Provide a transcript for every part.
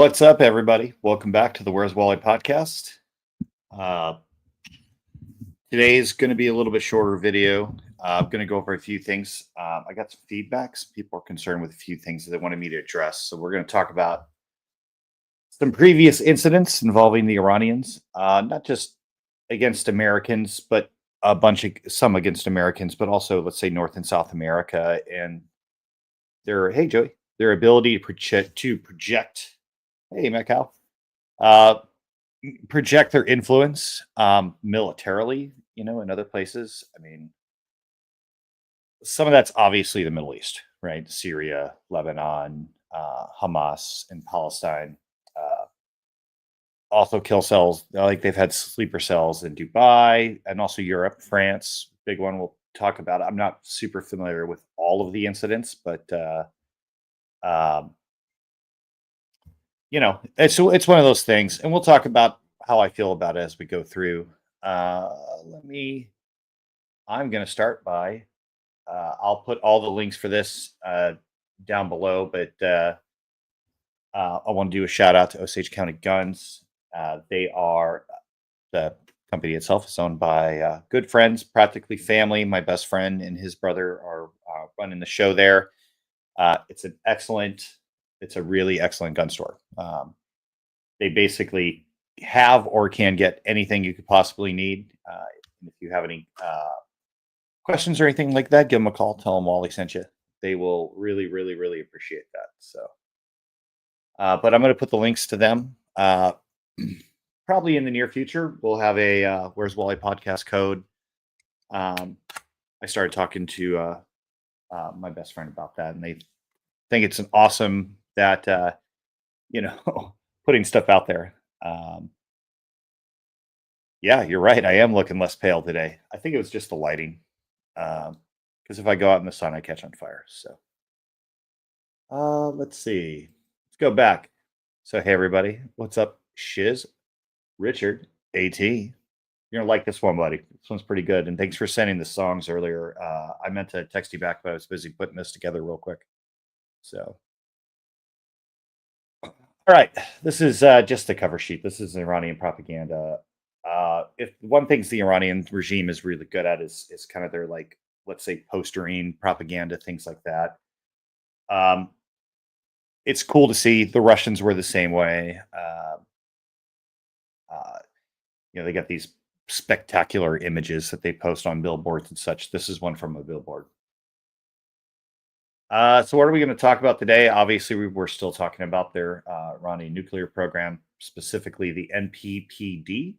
What's up, everybody? Welcome back to the Where's Wally podcast. Uh, Today is going to be a little bit shorter video. I'm going to go over a few things. I got some feedbacks. People are concerned with a few things that they wanted me to address. So we're going to talk about some previous incidents involving the Iranians, not just against Americans, but some against Americans, but also, let's say, North and South America and hey, Joey, their ability to project. Hey, Macau. Uh, Project their influence militarily, in other places. I mean, some of that's obviously the Middle East, right? Syria, Lebanon, Hamas, and Palestine. Also, kill cells. Like they've had sleeper cells in Dubai and also Europe, France. Big one we'll talk about. I'm not super familiar with all of the incidents, but um, it's one of those things, and we'll talk about how I feel about it as we go through. I'm going to start by, I'll put all the links for this down below, but I want to do a shout out to Osage County Guns. The company itself is owned by good friends, practically family. My best friend and his brother are running the show there. It's a really excellent gun store. They basically have or can get anything you could possibly need. If you have any questions or anything like that, give them a call. Tell them Wally sent you. They will really, really, really appreciate that. So, but I'm going to put the links to them. Probably in the near future, we'll have a Where's Wally podcast code. I started talking to my best friend about that, and they think it's an awesome that putting stuff out there. Yeah, you're right. I am looking less pale today. I think it was just the lighting. Because if I go out in the sun, I catch on fire. So let's see. Let's go back. So hey everybody, what's up? Shiz, Richard, AT. You're gonna like this one, buddy. This one's pretty good. And thanks for sending the songs earlier. I meant to text you back, but I was busy putting this together real quick. So all right, this is just the cover sheet. This is Iranian propaganda. If one thing the Iranian regime is really good at is kind of their, like, let's say, postering propaganda, things like that. It's cool to see. The Russians were the same way. They got these spectacular images that they post on billboards and such. This is one from a billboard. So what are we going to talk about today? Obviously, we're still talking about their Iranian nuclear program, specifically the NPPD.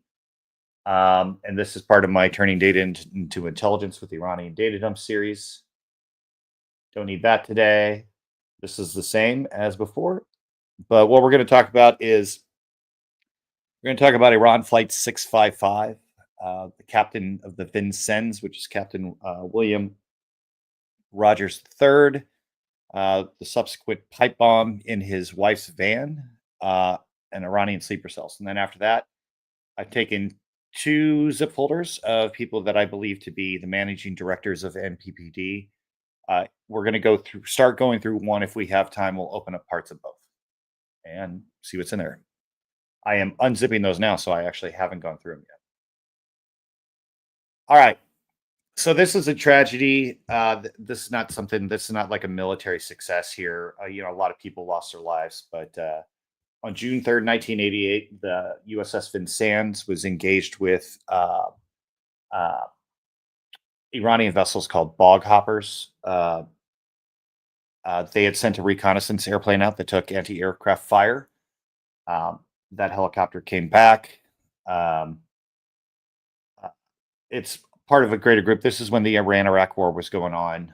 And this is part of my turning data into intelligence with the Iranian data dump series. Don't need that today. This is the same as before. But what we're going to talk about is we're going to talk about Iran Flight 655, the captain of the Vincennes, which is Captain William Rogers III, the subsequent pipe bomb in his wife's van, and Iranian sleeper cells. And then after that, I've taken 2 zip folders of people that I believe to be the managing directors of NPPD. We're going to start going through one. If we have time, we'll open up parts of both and see what's in there. I am unzipping those now, so I actually haven't gone through them yet. All right. So this is a tragedy. This is not like a military success here. A lot of people lost their lives, but on June 3rd, 1988, the USS Vincennes was engaged with Iranian vessels called bog hoppers. They had sent a reconnaissance airplane out that took anti-aircraft fire. That helicopter came back. It's part of a greater group. This is when the Iran-Iraq war was going on.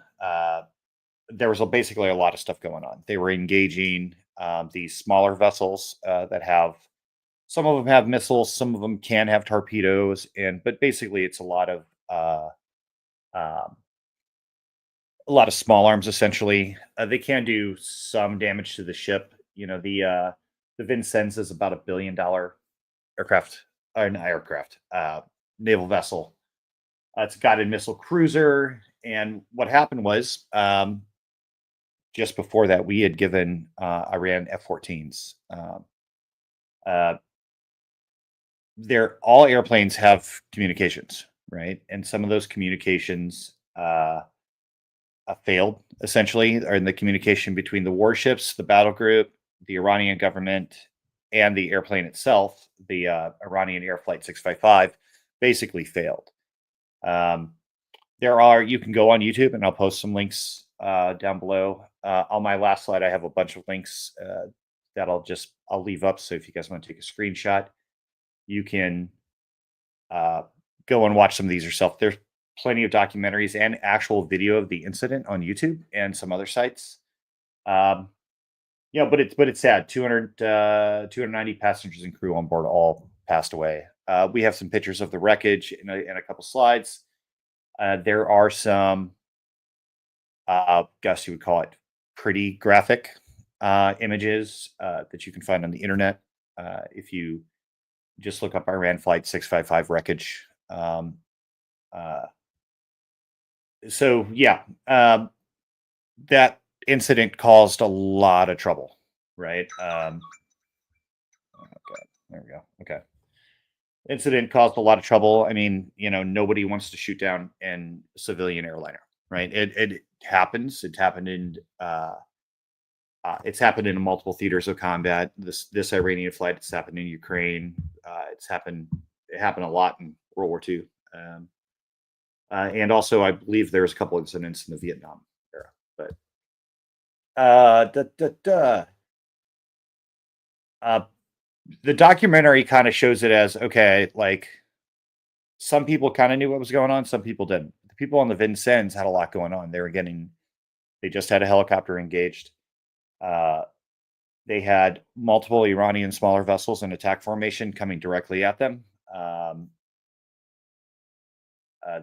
There was basically a lot of stuff going on. They were engaging these smaller vessels some of them have missiles, some of them can have torpedoes, but basically it's a lot of small arms. Essentially, they can do some damage to the ship. The Vincennes is about $1 billion naval vessel. It's a guided missile cruiser, and what happened was just before that, we had given Iran F-14s. uh, all airplanes have communications, right? And some of those communications failed essentially, or in the communication between the warships, the battle group, the Iranian government, and the airplane itself. The Iranian Air Flight 655 basically failed. You can go on YouTube, and I'll post some links down below. On my last slide, I have a bunch of links that I'll leave up. So if you guys want to take a screenshot, you can go and watch some of these yourself. There's plenty of documentaries and actual video of the incident on YouTube and some other sites. But it's sad. 290 passengers and crew on board all passed away. We have some pictures of the wreckage in a couple slides. There are some, guess you would call it pretty graphic images that you can find on the internet if you just look up Iran Flight 655 wreckage. That incident caused a lot of trouble, right? Okay, there we go. Okay. Incident caused a lot of trouble. I mean, nobody wants to shoot down a civilian airliner, right? It happens. It's happened in multiple theaters of combat. This Iranian flight, it's happened in Ukraine. It happened a lot in World War II. And also, I believe there's a couple incidents in the Vietnam era. But the documentary kind of shows it as, okay, like some people kind of knew what was going on, some people didn't. The people on the Vincennes had a lot going on. They just had a helicopter engaged. They had multiple Iranian smaller vessels in attack formation coming directly at them.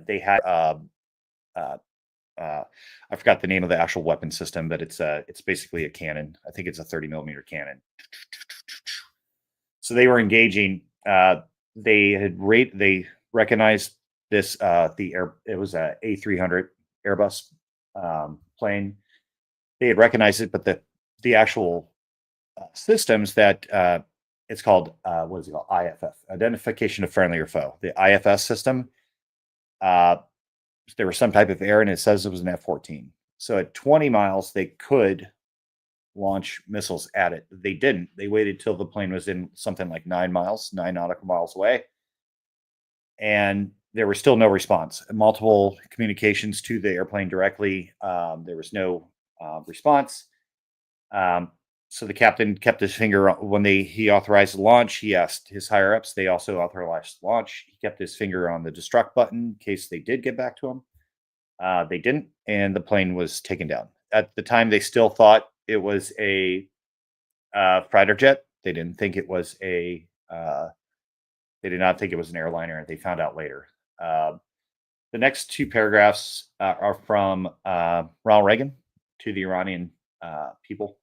They had I forgot the name of the actual weapon system, but it's basically a cannon. I think it's a 30mm cannon. So they were engaging. They recognized this. It was a A300 Airbus plane. They had recognized it, but the actual systems that it's called, what is it called? IFF, Identification of Friendly or Foe. The IFS system. There was some type of error, and it says it was an F-14. So at 20 miles, they could launch missiles at it. They didn't. They waited till the plane was in something like 9 nautical miles away, and there was still no response. Multiple communications to the airplane directly. There was no response. So the captain kept his finger when he authorized the launch. He asked his higher ups. They also authorized the launch. He kept his finger on the destruct button in case they did get back to him. They didn't, and the plane was taken down. At the time, they still thought it was a fighter jet. They didn't think it was They did not think it was an airliner. They found out later. The next two paragraphs are from Ronald Reagan to the Iranian people.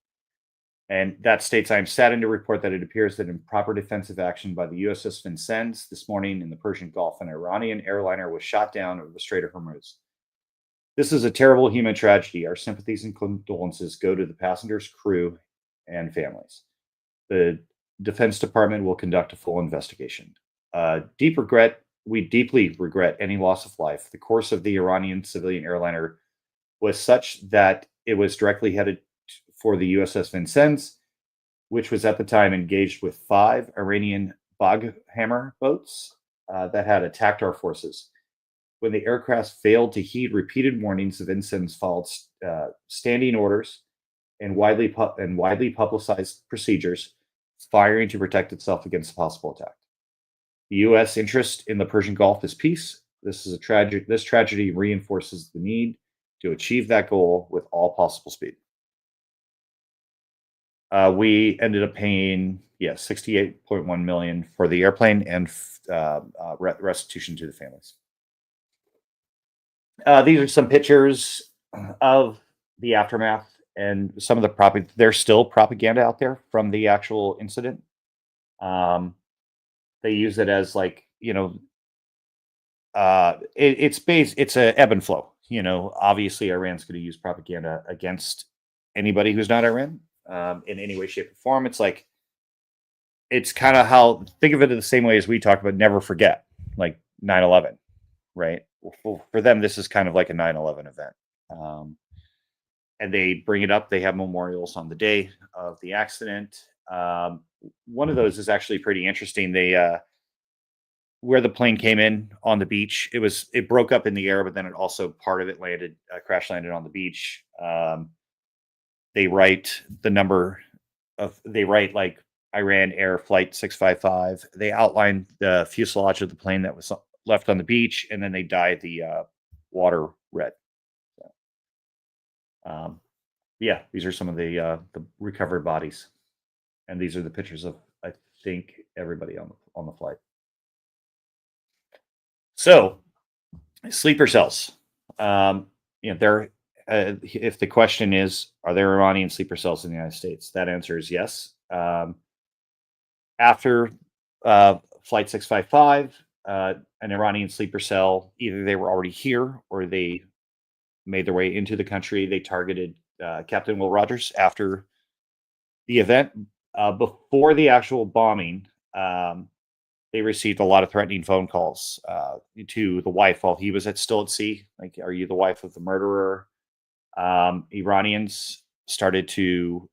And that states, I am saddened to report that it appears that improper defensive action by the USS Vincennes this morning in the Persian Gulf, an Iranian airliner was shot down over the Strait of Hormuz. This is a terrible human tragedy. Our sympathies and condolences go to the passengers, crew, and families. The Defense Department will conduct a full investigation. We deeply regret any loss of life. The course of the Iranian civilian airliner was such that it was directly headed for the USS Vincennes, which was at the time engaged with 5 Iranian Baghammer boats that had attacked our forces. When the aircraft failed to heed repeated warnings, the Vincennes followed standing orders and widely publicized procedures, firing to protect itself against a possible attack. The U.S. interest in the Persian Gulf is peace. This tragedy reinforces the need to achieve that goal with all possible speed. We ended up paying, $68.1 million for the airplane and restitution to the families. These are some pictures of the aftermath and some of the there's still propaganda out there from the actual incident. They use it as it's a ebb and flow. Obviously Iran's going to use propaganda against anybody who's not Iran. In any way, shape, or form. It's like it's kind of how, think of it in the same way as we talk about never forget, like 9/11, right? For them, this is kind of like a 9/11 event. Um, and they bring it up. They have memorials on the day of the accident. One of those is actually pretty interesting. Where the plane came in on the beach, it broke up in the air, but then it also part of it landed, crash landed on the beach. They write the number they write like Iran Air Flight 655. They outline the fuselage of the plane that was left on the beach, and then they dye the water red. So, um, yeah, these are some of the recovered bodies, and these are the pictures of, I think, everybody on the flight. So sleeper cells. There. If the question is, are there Iranian sleeper cells in the United States? That answer is yes. After Flight 655, an Iranian sleeper cell, either they were already here or they made their way into the country. They targeted Captain Will Rogers after the event. Before the actual bombing, they received a lot of threatening phone calls to the wife while he was still at sea. Like, are you the wife of the murderer? Iranians started to,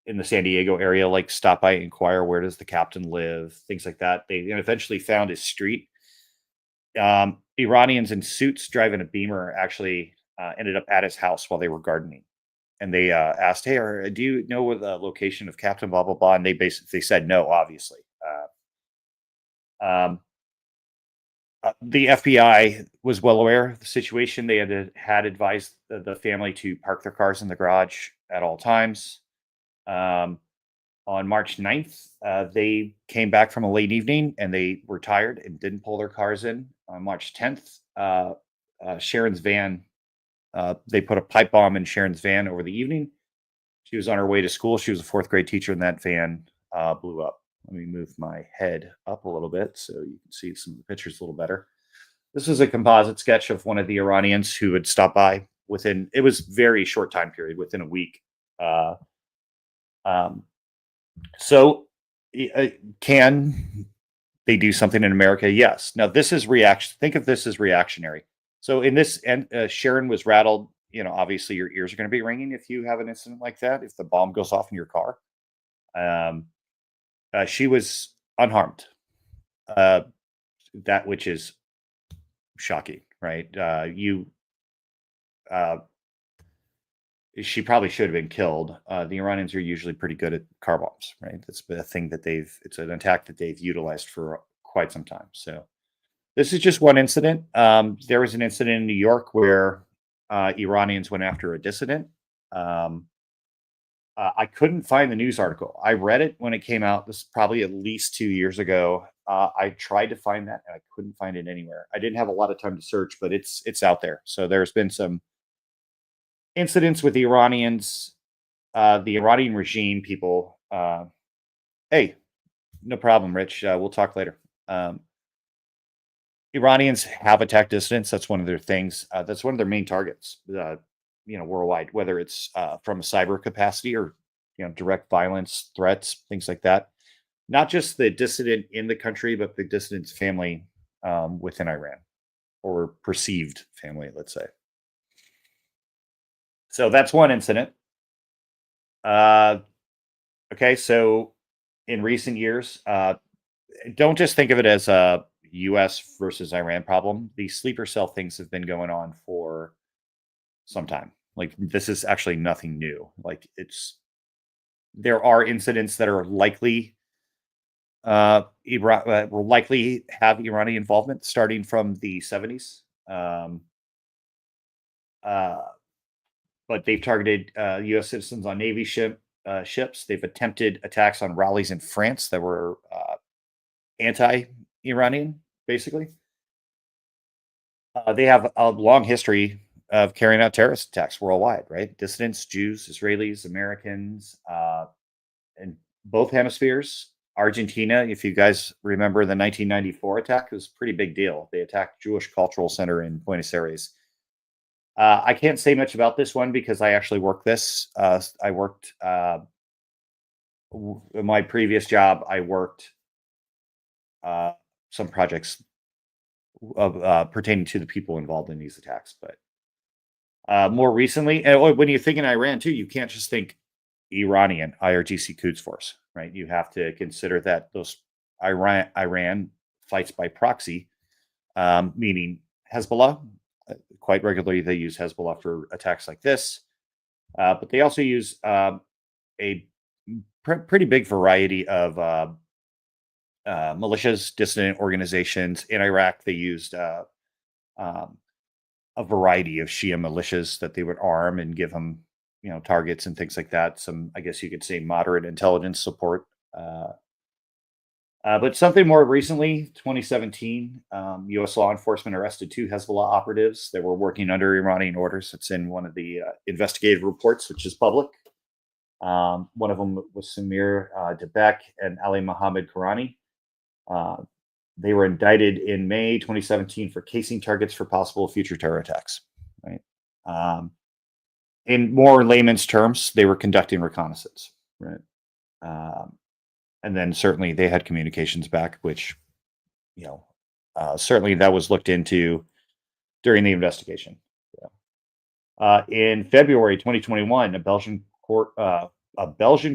in the San Diego area, like stop by, inquire, where does the captain live, things like that. They eventually found his street. Iranians in suits driving a Beamer actually ended up at his house while they were gardening. And they asked, hey, do you know the location of Captain blah, blah, blah? And they said no, obviously. The FBI was well aware of the situation. They had advised the family to park their cars in the garage at all times. On March 9th, they came back from a late evening and they were tired and didn't pull their cars in. On March 10th, Sharon's van, they put a pipe bomb in Sharon's van over the evening. She was on her way to school. She was a fourth grade teacher, and that van blew up. Let me move my head up a little bit so you can see some of the pictures a little better. This is a composite sketch of one of the Iranians who had stopped by it was very short time period, within a week. So can they do something in America? Yes. Now this is reaction. Think of this as reactionary. So in this, and Sharon was rattled. Obviously your ears are going to be ringing if you have an incident like that. If the bomb goes off in your car, she was unharmed. That which is shocking, right? She probably should have been killed. The Iranians are usually pretty good at car bombs, right? That's a thing that it's an attack that they've utilized for quite some time. So this is just one incident. There was an incident in New York where Iranians went after a dissident. I couldn't find the news article. I read it when it came out. This is probably at least 2 years ago. I tried to find that and I couldn't find it anywhere. I didn't have a lot of time to search, but it's out there. So there's been some incidents with the Iranians, the Iranian regime people. Hey, no problem, Rich. We'll talk later. Iranians have attacked dissidents. That's one of their things. That's one of their main targets, worldwide, whether it's from a cyber capacity or, direct violence, threats, things like that. Not just the dissident in the country, but the dissident's family within Iran, or perceived family, let's say. So that's one incident. Okay, so in recent years, don't just think of it as a U.S. versus Iran problem. These sleeper cell things have been going on for some time. Like, this is actually nothing new. Like, there are incidents that are likely will likely have Iranian involvement starting from the 70s. But they've targeted U.S. citizens on Navy ships. They've attempted attacks on rallies in France that were anti-Iranian, basically. They have a long history of carrying out terrorist attacks worldwide, right? Dissidents, Jews, Israelis, Americans, in both hemispheres. Argentina, if you guys remember the 1994 attack, it was a pretty big deal. They attacked Jewish Cultural Center in Buenos Aires. I can't say much about this one because I actually worked this. I worked in my previous job, I worked some projects of pertaining to the people involved in these attacks. But more recently, and when you think in Iran too, you can't just think Iranian IRGC Quds Force, right? You have to consider that those Iran fights by proxy, meaning Hezbollah. Quite regularly, they use Hezbollah for attacks like this, but they also use a pretty big variety of militias, dissident organizations. In Iraq, they used um, a variety of Shia militias that they would arm and give them, targets and things like that. Some, I guess you could say, moderate intelligence support. But something more recently, 2017, U.S. law enforcement arrested 2 Hezbollah operatives that were working under Iranian orders. It's in one of the investigative reports, which is public. One of them was Samir Debek and Ali Mohammed Karani. They were indicted in May 2017 for casing targets for possible future terror attacks. Right. In more layman's terms, they were conducting reconnaissance. Right. And then certainly they had communications back, which, certainly that was looked into during the investigation. In February 2021, a Belgian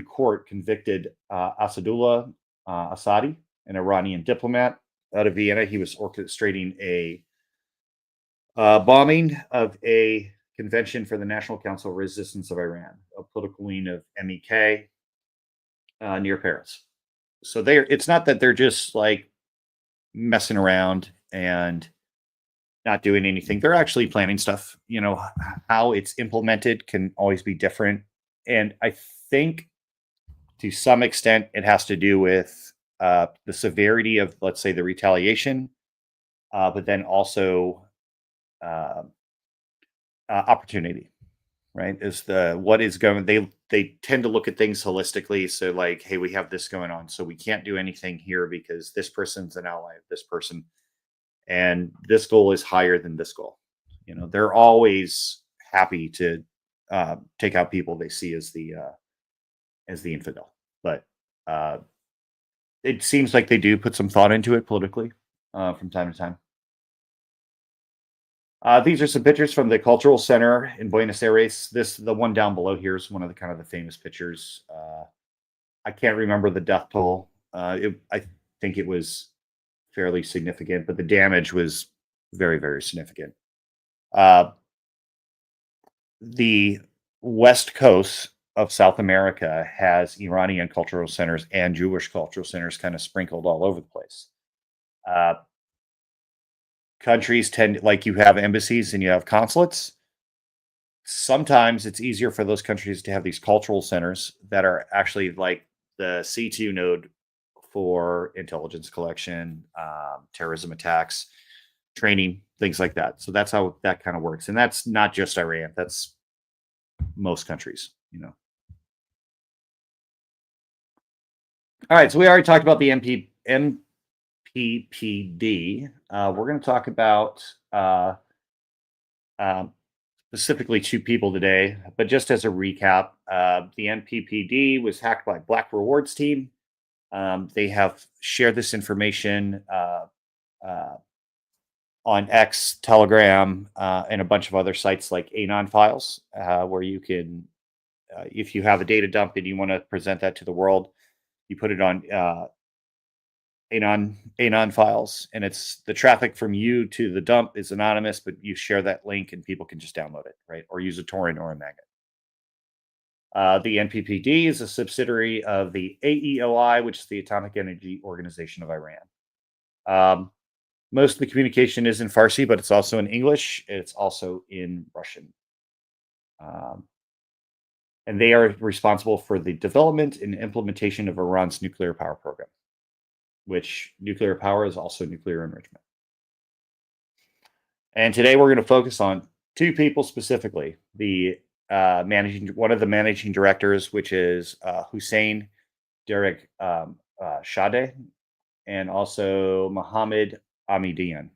court convicted Asadullah Assadi, an Iranian diplomat out of Vienna. He was orchestrating a bombing of a convention for the National Council of Resistance of Iran, a political wing of MEK near Paris. So it's not that they're just like messing around and not doing anything. They're actually planning stuff. How it's implemented can always be different. And I think to some extent it has to do with the severity of, let's say, the retaliation, but then also opportunity. Right, is what is going. They tend to look at things holistically. So like, hey, we have this going on, so we can't do anything here because this person's an ally of this person, and this goal is higher than this goal. They're always happy to take out people they see as the infidel. But it seems like they do put some thought into it politically from time to time. These are some pictures from the Cultural Center in Buenos Aires. The one down below here is one of the kind of the famous pictures. I can't remember the death toll. I think it was fairly significant, but the damage was very, very significant. The West Coast of South America has Iranian cultural centers and Jewish cultural centers kind of sprinkled all over the place. Countries tend, like, you have embassies and you have consulates. Sometimes it's easier for those countries to have these cultural centers that are actually like the C2 node for intelligence collection, terrorism attacks, training, things like that. So that's how that kind of works. And that's not just Iran. That's most countries. All right. So we already talked about the NPPD. We're going to talk about specifically 2 people today, but just as a recap, the NPPD was hacked by Black Rewards team. They have shared this information on X, Telegram, and a bunch of other sites like Anon Files, where you can, if you have a data dump and you want to present that to the world, you put it on Anon Files, and it's the traffic from you to the dump is anonymous, but you share that link and people can just download it, right? Or use a torrent or a magnet. The NPPD is a subsidiary of the AEOI, which is the Atomic Energy Organization of Iran. Most of the communication is in Farsi, but it's also in English. It's also in Russian. And they are responsible for the development and implementation of Iran's nuclear power program, which nuclear power is also nuclear enrichment. And today we're going to focus on 2 people specifically. One of the managing directors, which is Hussein Derek Shadeh, and also Mohammed Amidian.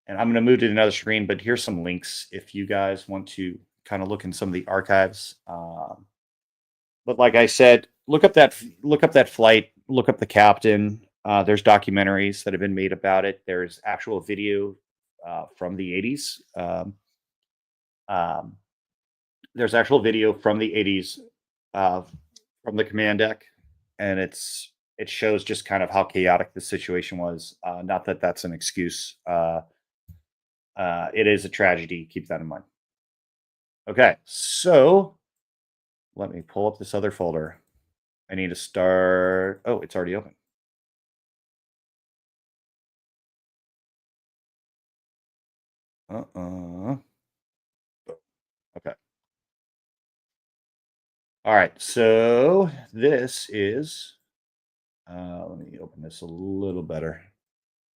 And I'm going to move to another screen, but here's some links if you guys want to kind of look in some of the archives. But like I said, look up that flight, look up the captain. There's documentaries that have been made about it. There's actual video from the 80s. Um, there's actual video from the 80s uh, from the command deck, and it shows just kind of how chaotic the situation was. Not that that's an excuse. It is a tragedy. Keep that in mind. Okay, so let me pull up this other folder. I need to start. Oh, it's already open. Uh-uh. Okay. All right. So this is, let me open this a little better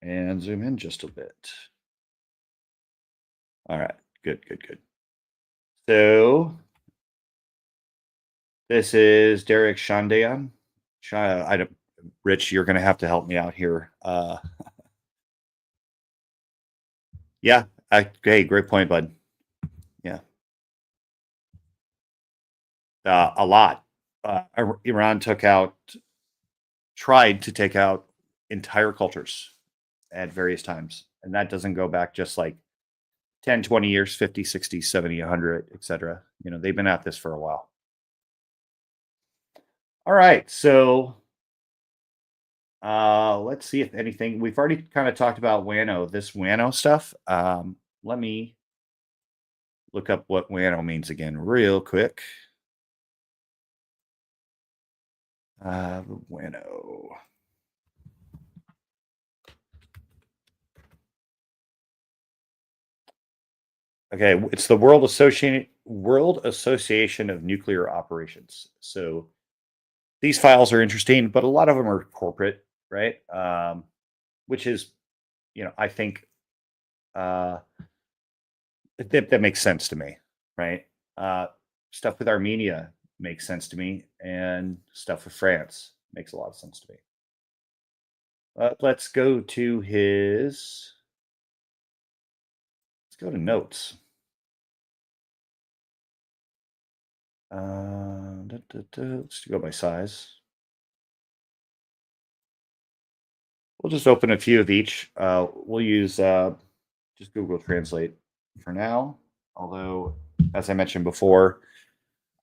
and zoom in just a bit. All right. Good, good, good. So this is Derek Shandayan. I don't, Rich, you're going to have to help me out here. Yeah. Hey, great point, bud. Yeah. A lot. Iran tried to take out entire cultures at various times. And that doesn't go back just like 10, 20 years, 50, 60, 70, 100, etc. They've been at this for a while. All right. So let's see if anything, we've already kind of talked about this Wano stuff. Let me look up what Wano means again real quick. Wano. Okay, it's the World Association of Nuclear Operations. So these files are interesting, but a lot of them are corporate, right? Which is, I think that makes sense to me, right? Stuff with Armenia makes sense to me, and stuff with France makes a lot of sense to me. Let's go to his. Let's go to notes. Let's go by size. We'll just open a few of each. We'll use just Google Translate for now. Although, as I mentioned before,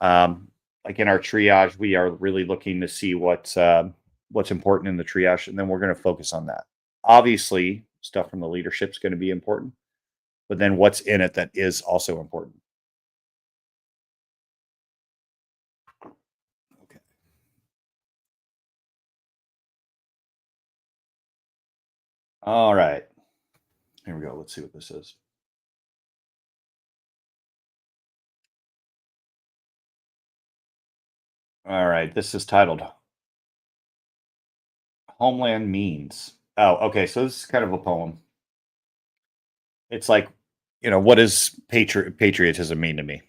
like in our triage, we are really looking to see what's important in the triage, and then we're going to focus on that. Obviously, stuff from the leadership is going to be important, but then what's in it that is also important. Okay. All right. Here we go. Let's see what this is. All right. This is titled Homeland Means. Oh, okay. So this is kind of a poem. It's like, what does patriotism mean to me?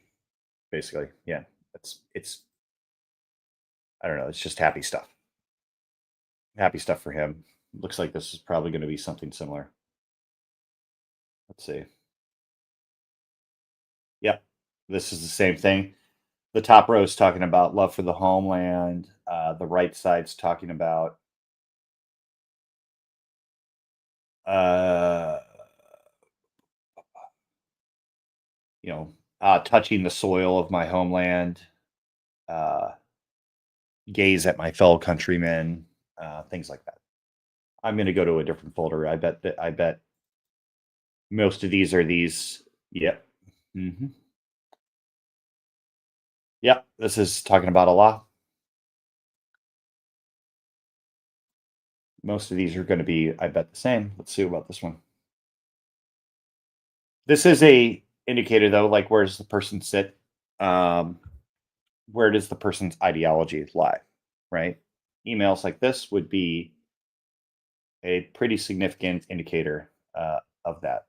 Basically. Yeah. It's I don't know. It's just happy stuff. Happy stuff for him. Looks like this is probably going to be something similar. Let's see. Yep. This is the same thing. The top row is talking about love for the homeland. The right side's talking about uh, touching the soil of my homeland, uh, gaze at my fellow countrymen, things like that. I'm going to go to a different folder. I bet most of these are these. Yep. Mm-hmm. Yep. This is talking about Allah. Most of these are going to be, I bet, the same. Let's see about this one. This is a indicator though, like where does the person sit? Where does the person's ideology lie? Right? Emails like this would be a pretty significant indicator of that.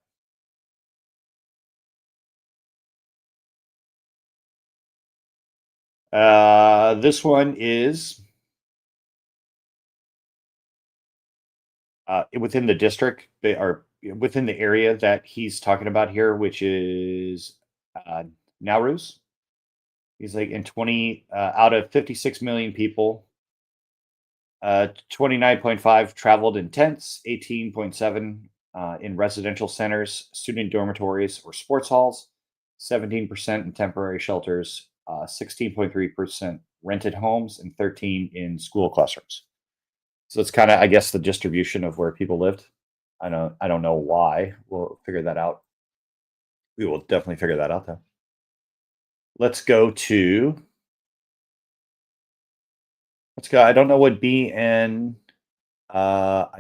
This one is within the district. They are within the area that he's talking about here, which is Nauruz. He's like, in 20 out of 56 million people, 29.5 traveled in tents, 18.7 in residential centers, student dormitories, or sports halls, 17% in temporary shelters, 16.3% rented homes, and 13 in school classrooms. So it's kind of, I guess, the distribution of where people lived. I don't know why. We'll figure that out. We will definitely figure that out though. Let's go to let's go. I don't know what I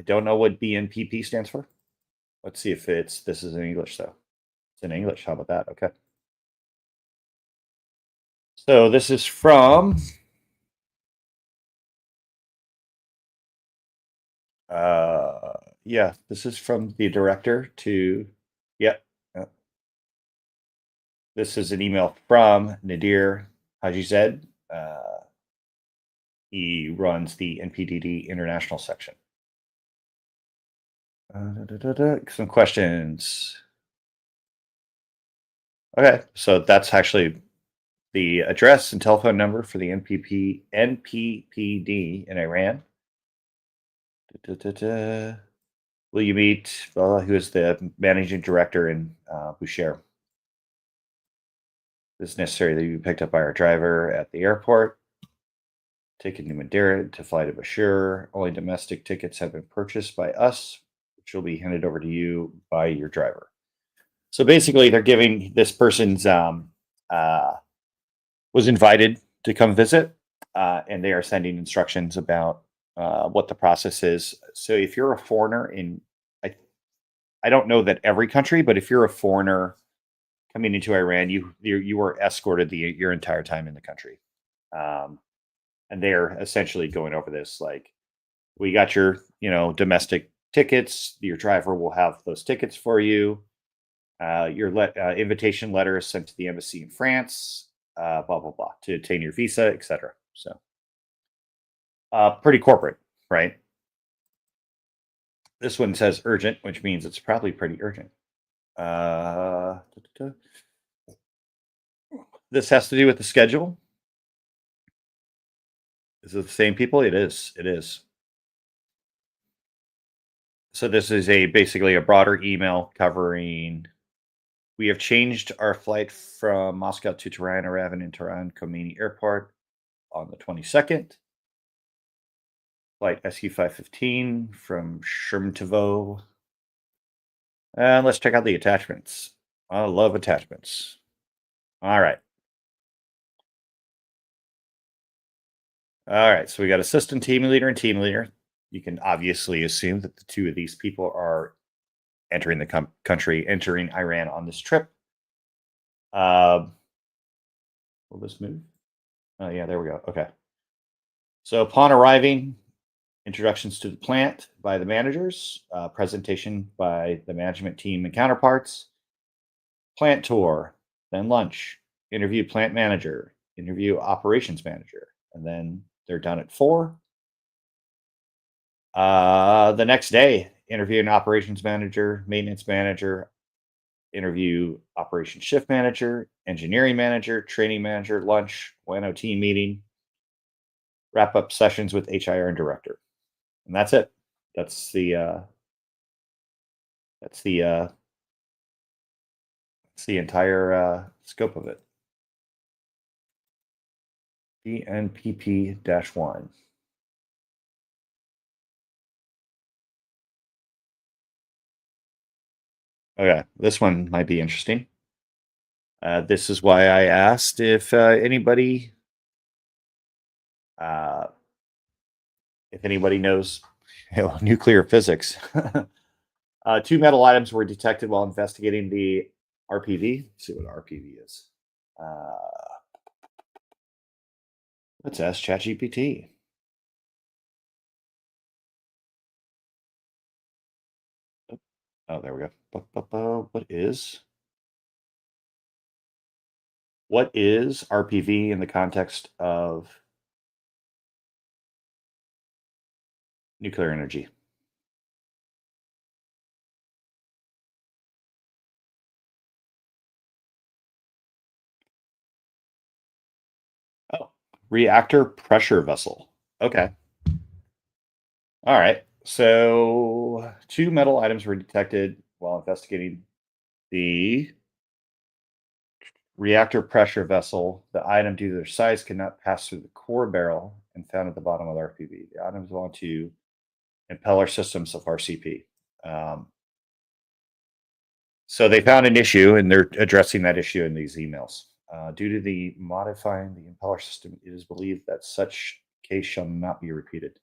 don't know what BNPP stands for. Let's see if this is in English though. It's in English. How about that? Okay. So this is from uh yeah, this is from the director to yep. This is an email from Nadir Hajized. He runs the NPPD international section. Some questions. Okay, so that's actually the address and telephone number for the NPPD in Iran. Will you meet who is the managing director in Bushehr? It's necessary that you be picked up by our driver at the airport. Taken to Madeira to fly to Bashir. Only domestic tickets have been purchased by us, which will be handed over to you by your driver. So basically, they're giving this person's was invited to come visit, and they are sending instructions about what the process is. So if you're a foreigner I, I don't know that every country, but if you're a foreigner coming into Iran, you are escorted your entire time in the country. Um, and they're essentially going over this like, we got your domestic tickets, your driver will have those tickets for you, your invitation letter is sent to the embassy in France, blah blah blah, to obtain your visa, etc. So pretty corporate, right? This one says urgent, which means it's probably pretty urgent. This has to do with the schedule. Is it the same people? It is. It is. So this is basically a broader email covering. We have changed our flight from Moscow to Tehran, arriving in Tehran Khomeini Airport on the 22nd. Flight SU-515 from Sheremetyevo. And let's check out the attachments. I love attachments. All right. All right. So we got assistant team leader and team leader. You can obviously assume that the two of these people are entering the country, entering Iran on this trip. Will this move? Oh, yeah, there we go. Okay. So upon arriving, introductions to the plant by the managers, presentation by the management team and counterparts, plant tour, then lunch, interview plant manager, interview operations manager, and then they're done at 4. The next day, interview an operations manager, maintenance manager, interview operations shift manager, engineering manager, training manager, lunch, WANO team meeting, wrap up sessions with HIR and director. And that's it. That's that's the uh, that's the entire scope of it. BNPP-1. Okay, this one might be interesting. This is why I asked uh, if anybody knows nuclear physics. 2 metal items were detected while investigating the RPV. Let's see what RPV is. Let's ask ChatGPT. Oh, there we go. What is RPV in the context of nuclear energy? Reactor pressure vessel. Okay. All right. So 2 metal items were detected while investigating the reactor pressure vessel. The item, due to their size, cannot pass through the core barrel and found at the bottom of the RPV. The items belong to impeller systems of RCP. So they found an issue, and they're addressing that issue in these emails. Due to the modifying the impeller system, it is believed that such case shall not be repeated.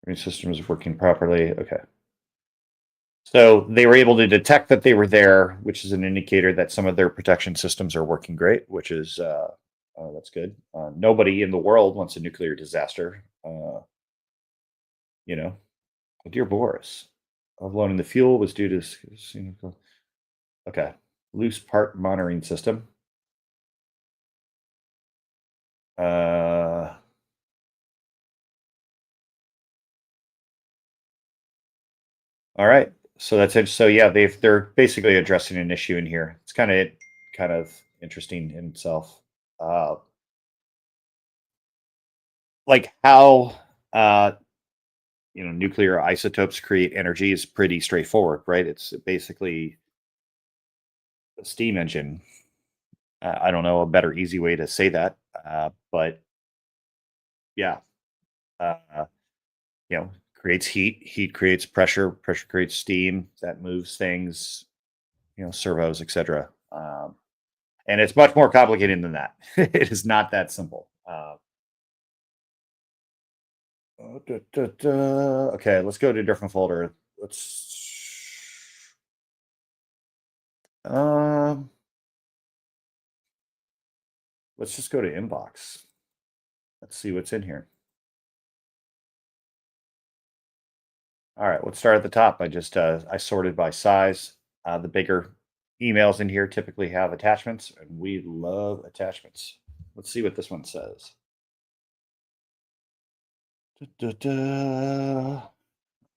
Your system is working properly. Okay. So they were able to detect that they were there, which is an indicator that some of their protection systems are working great, which is that's good. Nobody in the world wants a nuclear disaster. You know, dear Boris, overloading the fuel was due to okay, loose part monitoring system. All right, so that's it. So yeah, they're basically addressing an issue in here. It's kind of interesting in itself. Uh, like how nuclear isotopes create energy is pretty straightforward, right? It's basically a steam engine. I don't know a better easy way to say that, but yeah, uh, creates heat. Heat creates pressure. Pressure creates steam that moves things. Servos, etc. And it's much more complicated than that. It is not that simple. Okay, let's go to a different folder. Um, let's just go to inbox. Let's see what's in here. All right, let's start at the top. I sorted by size. The bigger emails in here typically have attachments, and we love attachments. Let's see what this one says. Let's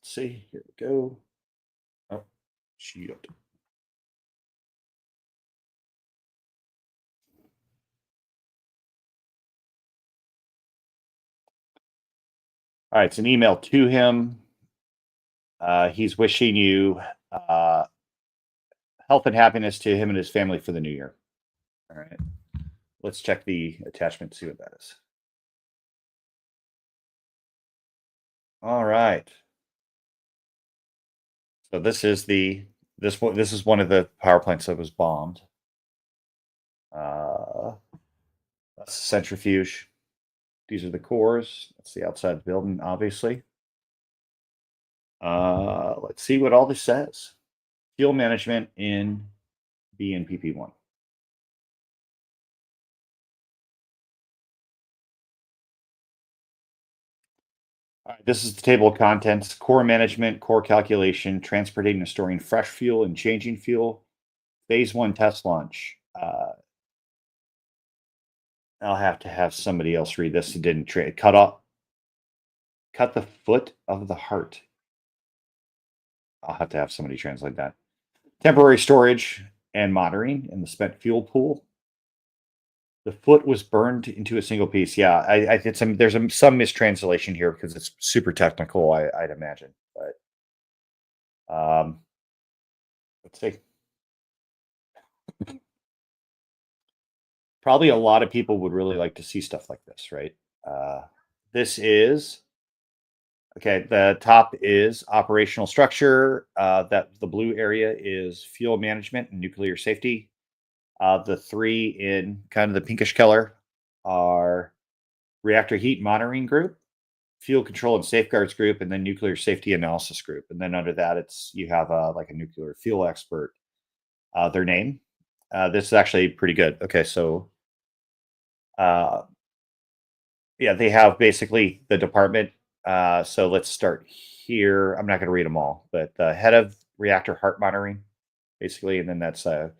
see, here we go. Oh, shoot. All right, it's an email to him. He's wishing you health and happiness to him and his family for the new year. All right, let's check the attachment, see what that is. All right. So this is one of the power plants that was bombed. That's the centrifuge. These are the cores. That's the outside of the building, obviously. Let's see what all this says. Fuel management in BNPP1. All right, this is the table of contents. Core management, core calculation, transporting and storing fresh fuel and changing fuel. Phase 1 test launch. I'll have to have somebody else read this. It didn't cut the foot of the heart. I'll have to have somebody translate that. Temporary storage and monitoring in the spent fuel pool. The foot was burned into a single piece. Yeah, I did there's some mistranslation here because it's super technical, I'd imagine. But let's see. Probably a lot of people would really like to see stuff like this, right? This is okay. The top is operational structure. That the blue area is fuel management and nuclear safety. The 3 in kind of the pinkish color are reactor heat monitoring group, fuel control and safeguards group, and then nuclear safety analysis group. And then under that, you have like a nuclear fuel expert. Their name. This is actually pretty good. Okay, so yeah, they have basically the department. So let's start here. I'm not going to read them all, but the head of reactor heart monitoring, basically, and then that's a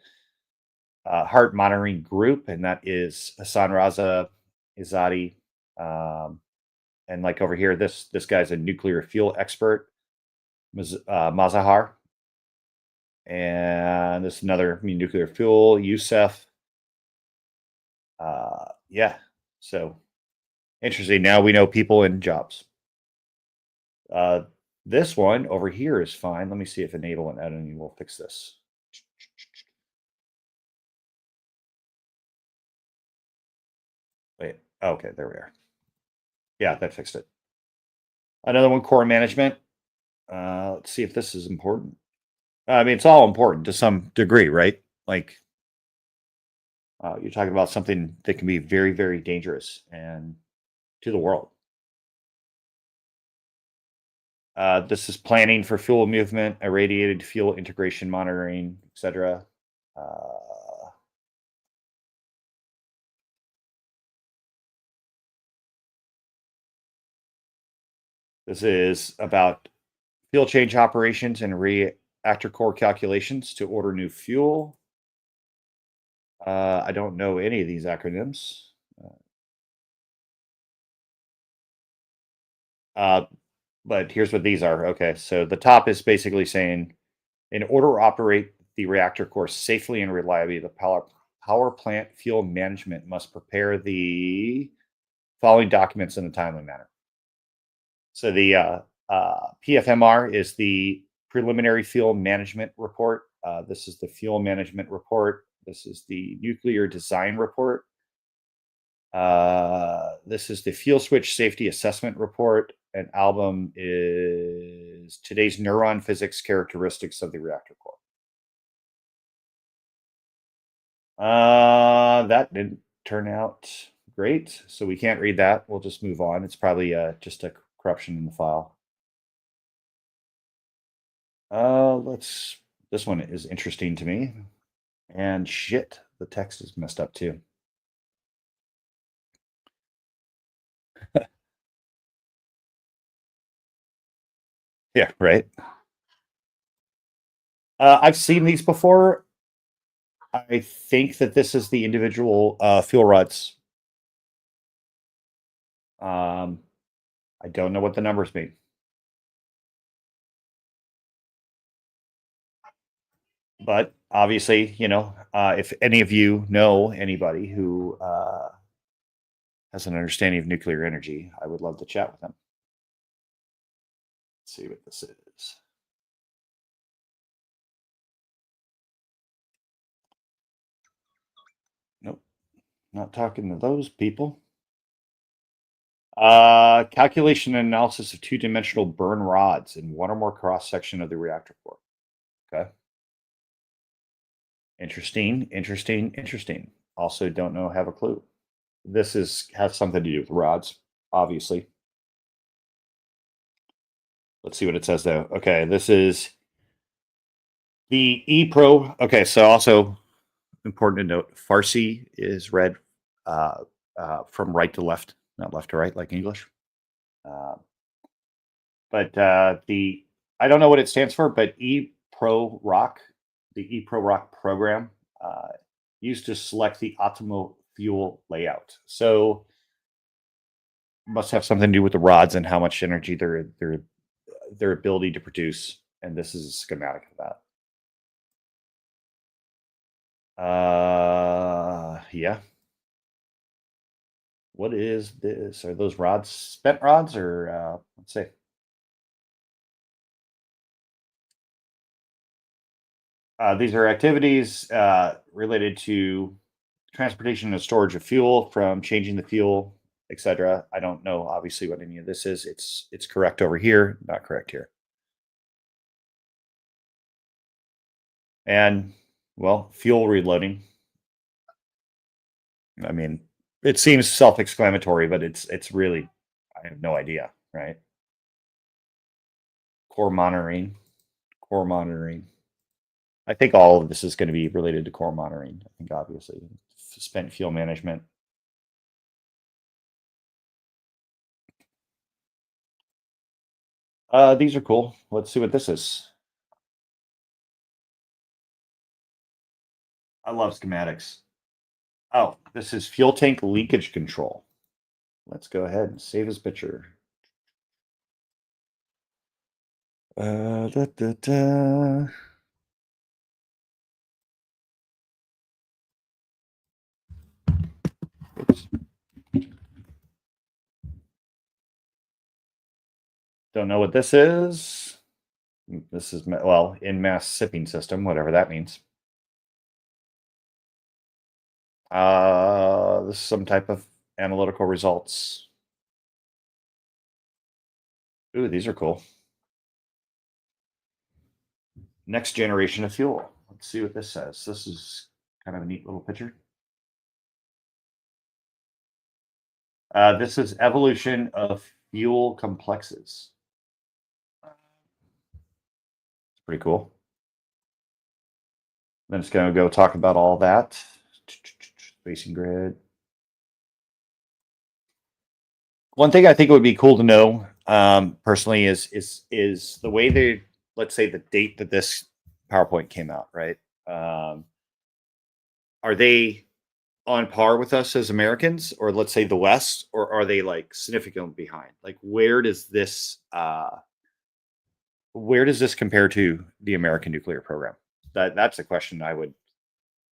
heart monitoring group, and that is Hassan Raza Izadi. And like over here, this guy's a nuclear fuel expert, Mazahar. And this is another nuclear fuel, Youssef. Yeah, so interesting. Now we know people in jobs. Uh, this one over here is fine. Let me see if enable and editing will fix this. Wait, okay, there we are. Yeah, that fixed it. Another one, core management. Let's see if this is important. I mean, it's all important to some degree, right? Like, you're talking about something that can be very, very dangerous and to the world. This is planning for fuel movement, irradiated fuel integration monitoring, etc. This is about fuel change operations and reactor core calculations to order new fuel. I don't know any of these acronyms. Uh, but here's what these are. Okay, so the top is basically saying, in order to operate the reactor core safely and reliably, the power plant fuel management must prepare the following documents in a timely manner. So the PFMR is the preliminary fuel management report. This is the fuel management report. This is the nuclear design report. This is the fuel switch safety assessment report. And album is today's neuron physics characteristics of the reactor core. That didn't turn out great, so we can't read that. We'll just move on. It's probably just a corruption in the file. This one is interesting to me. And shit, the text is messed up too. Yeah, right. I've seen these before. I think that this is the individual fuel rods. I don't know what the numbers mean. But obviously, if any of you know anybody who has an understanding of nuclear energy, I would love to chat with them. Let's see what this is. Nope, not talking to those people. Calculation and analysis of two-dimensional burn rods in one or more cross-section of the reactor core. Okay. Interesting, interesting, interesting. Also don't know, have a clue. This has something to do with rods, obviously. Let's see what it says though. Okay, this is the ePro. Okay, so also important to note, Farsi is read from right to left, not left to right like English. But I don't know what it stands for, but ePro Rock, the ePro Rock program, used to select the optimal fuel layout. So must have something to do with the rods and how much energy their ability to produce. And this is a schematic of that. Yeah. What is this? Are those rods spent rods or let's see. These are activities related to transportation and storage of fuel, from changing the fuel, etc. I don't know, obviously, what any of this is. It's correct over here, not correct here. And well, fuel reloading. I mean, it seems self-explanatory, but it's really, I have no idea, right? Core monitoring, core monitoring. I think all of this is going to be related to core monitoring. I think obviously spent fuel management. These are cool. Let's see what this is. I love schematics. Oh, this is fuel tank leakage control. Let's go ahead and save his picture. Da, da, da. Don't know what this is. This is, well, in mass sipping system, whatever that means. This is some type of analytical results. Ooh, these are cool. Next generation of fuel. Let's see what this says. This is kind of a neat little picture. This is evolution of fuel complexes. It's pretty cool. Then it's going to go talk about all that. Spacing grid. One thing I think it would be cool to know, personally, is the way they, let's say, the date that this PowerPoint came out, right? Are they on par with us as Americans, or let's say the West, or are they like significantly behind? Like, where does this compare to the American nuclear program? That's a question I would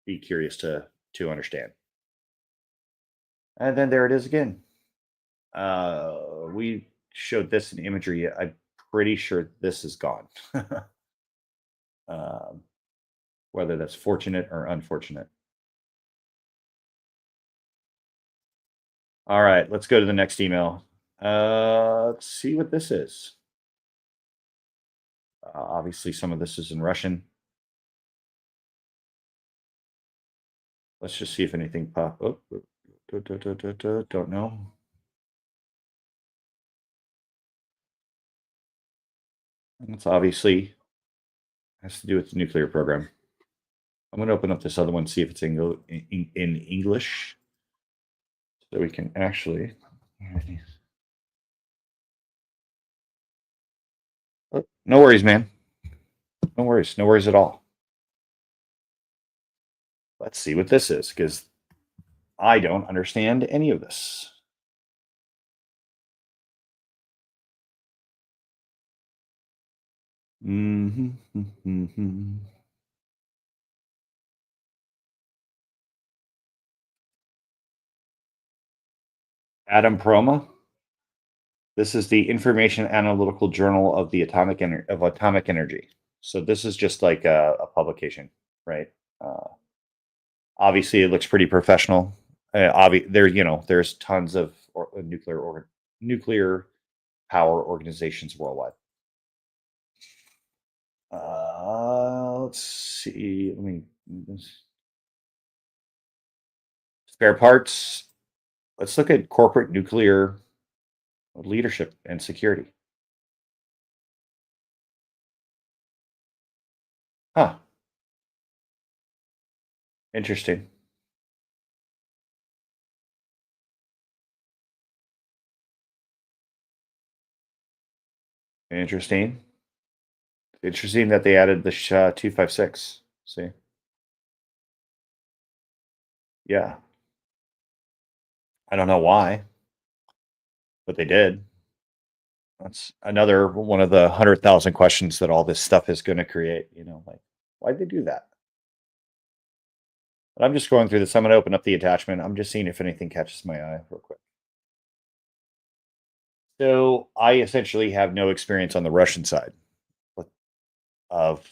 be curious to understand. And then there it is again. We showed this in imagery. I'm pretty sure this is gone. Whether that's fortunate or unfortunate. All right, let's go to the next email. Let's see what this is. Obviously, some of this is in Russian. Let's just see if anything pop up. Don't know. It's obviously has to do with the nuclear program. I'm going to open up this other one, see if it's in English, so we can actually. Oh, no worries, man. No worries. No worries at all. Let's see what this is, because I don't understand any of this. Adam Proma. This is the Information Analytical Journal of the Atomic Energy. So this is just like a publication, right? Obviously, it looks pretty professional. There's tons of nuclear power organizations worldwide. Let's see. Let me spare parts. Let's look at corporate nuclear leadership and security. Huh. Interesting. Interesting. Interesting that they added the 256. See? Yeah. I don't know why, but they did. That's another one of the 100,000 questions that all this stuff is going to create. Like, why'd they do that? But I'm just going through this. I'm going to open up the attachment. I'm just seeing if anything catches my eye real quick. So I essentially have no experience on the Russian side of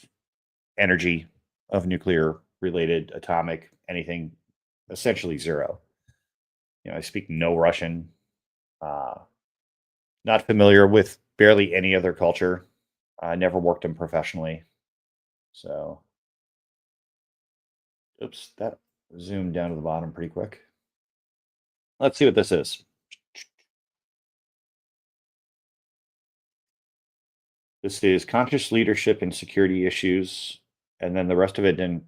energy, of nuclear related, atomic, anything, essentially zero. I speak no Russian. Not familiar with barely any other culture. I never worked them professionally. So, oops, that zoomed down to the bottom pretty quick. Let's see what this is. This is conscious leadership and security issues, and then the rest of it didn't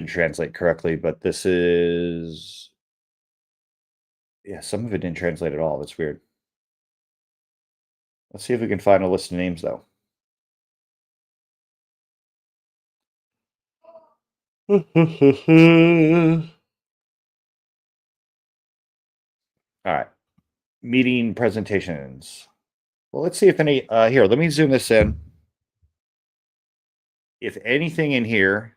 translate correctly. But this is, yeah, some of it didn't translate at all. That's weird. Let's see if we can find a list of names though. All right. Meeting presentations. Well, let's see if any, here, let me zoom this in. If anything in here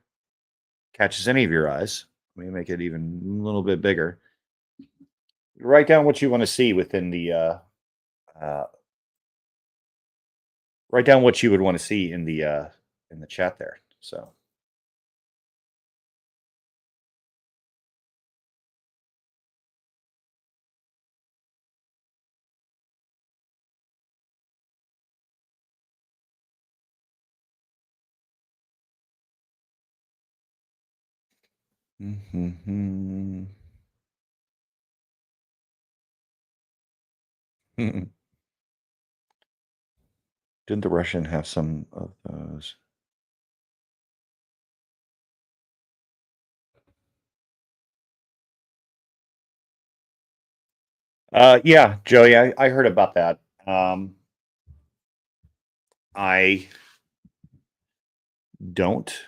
catches any of your eyes, let me make it even a little bit bigger. Write down what you want to see within the write down what you would want to see in the chat there. So. Mm-hmm. Didn't the Russian have some of those? Yeah, Joey, I heard about that. I don't.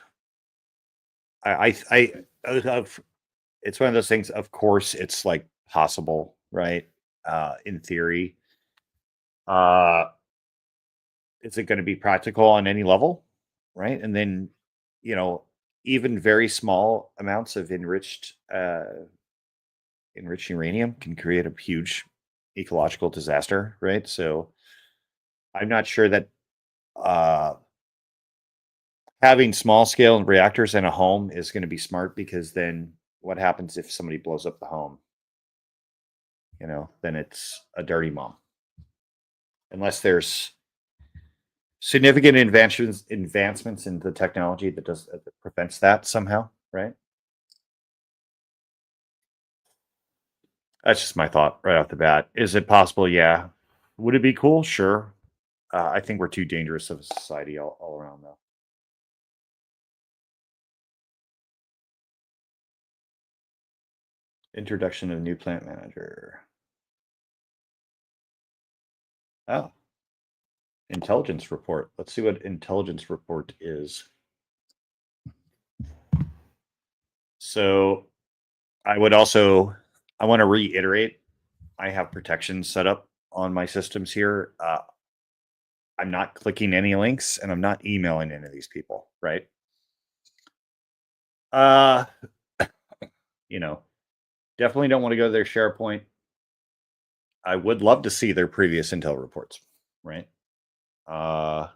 Of it's one of those things. Of course, it's like possible, right? In theory, uh, is it going to be practical on any level, right? And then, you know, even very small amounts of enriched uranium can create a huge ecological disaster, right? So I'm not sure that uh, having small scale reactors in a home is going to be smart, because then what happens if somebody blows up the home? You know, then it's a dirty mom. Unless there's significant advancements in the technology that prevents that somehow, right? That's just my thought right off the bat. Is it possible? Yeah. Would it be cool? Sure. I think we're too dangerous of a society all around, though. Introduction of new plant manager. Oh, intelligence report. Let's see what intelligence report is. So I want to reiterate, I have protections set up on my systems here. I'm not clicking any links, and I'm not emailing any of these people, right? Uh, you know, definitely don't want to go to their SharePoint. I would love to see their previous Intel reports, right? But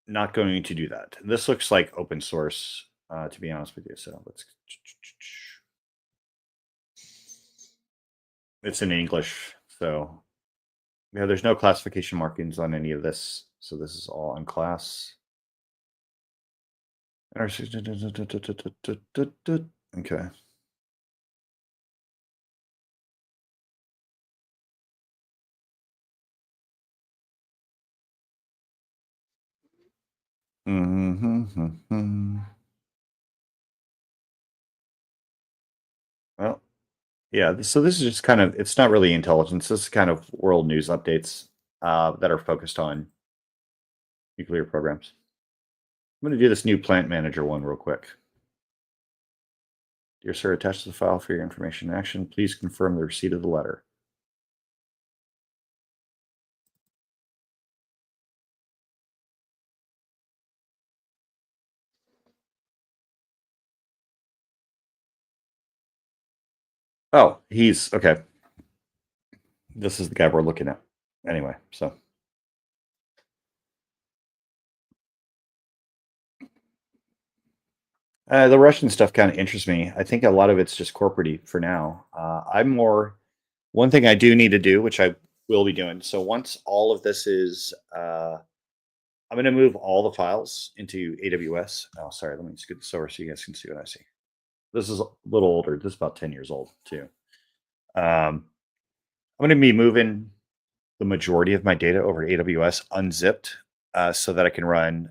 not going to do that. This looks like open source, to be honest with you. So let's. It's in English, so yeah, there's no classification markings on any of this. So this is all on class. Okay. Well, yeah. So this is just kind of, it's not really intelligence. This is kind of world news updates that are focused on nuclear programs. I'm going to do this new plant manager one real quick. Dear sir, attached to the file for your information and action, please confirm the receipt of the letter. Oh, he's okay. This is the guy we're looking at. Anyway, so. The Russian stuff kind of interests me. I think a lot of it's just corporate for now. One thing I do need to do, which I will be doing. So once all of this is, I'm going to move all the files into AWS. Oh, sorry. Let me scoot this over so you guys can see what I see. This is a little older. This is about 10 years old too. I'm going to be moving the majority of my data over to AWS unzipped, so that I can run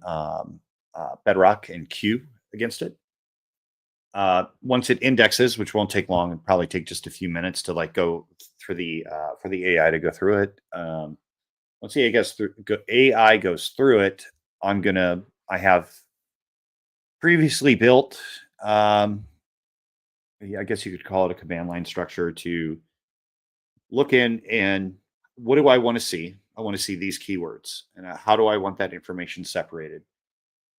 Bedrock and Q against it. Once it indexes, which won't take long, and probably take just a few minutes to like go for the AI to go through it. Once the AI goes through it, I have previously built, yeah, I guess you could call it a command line structure to look in and what do I want to see? I want to see these keywords, and how do I want that information separated?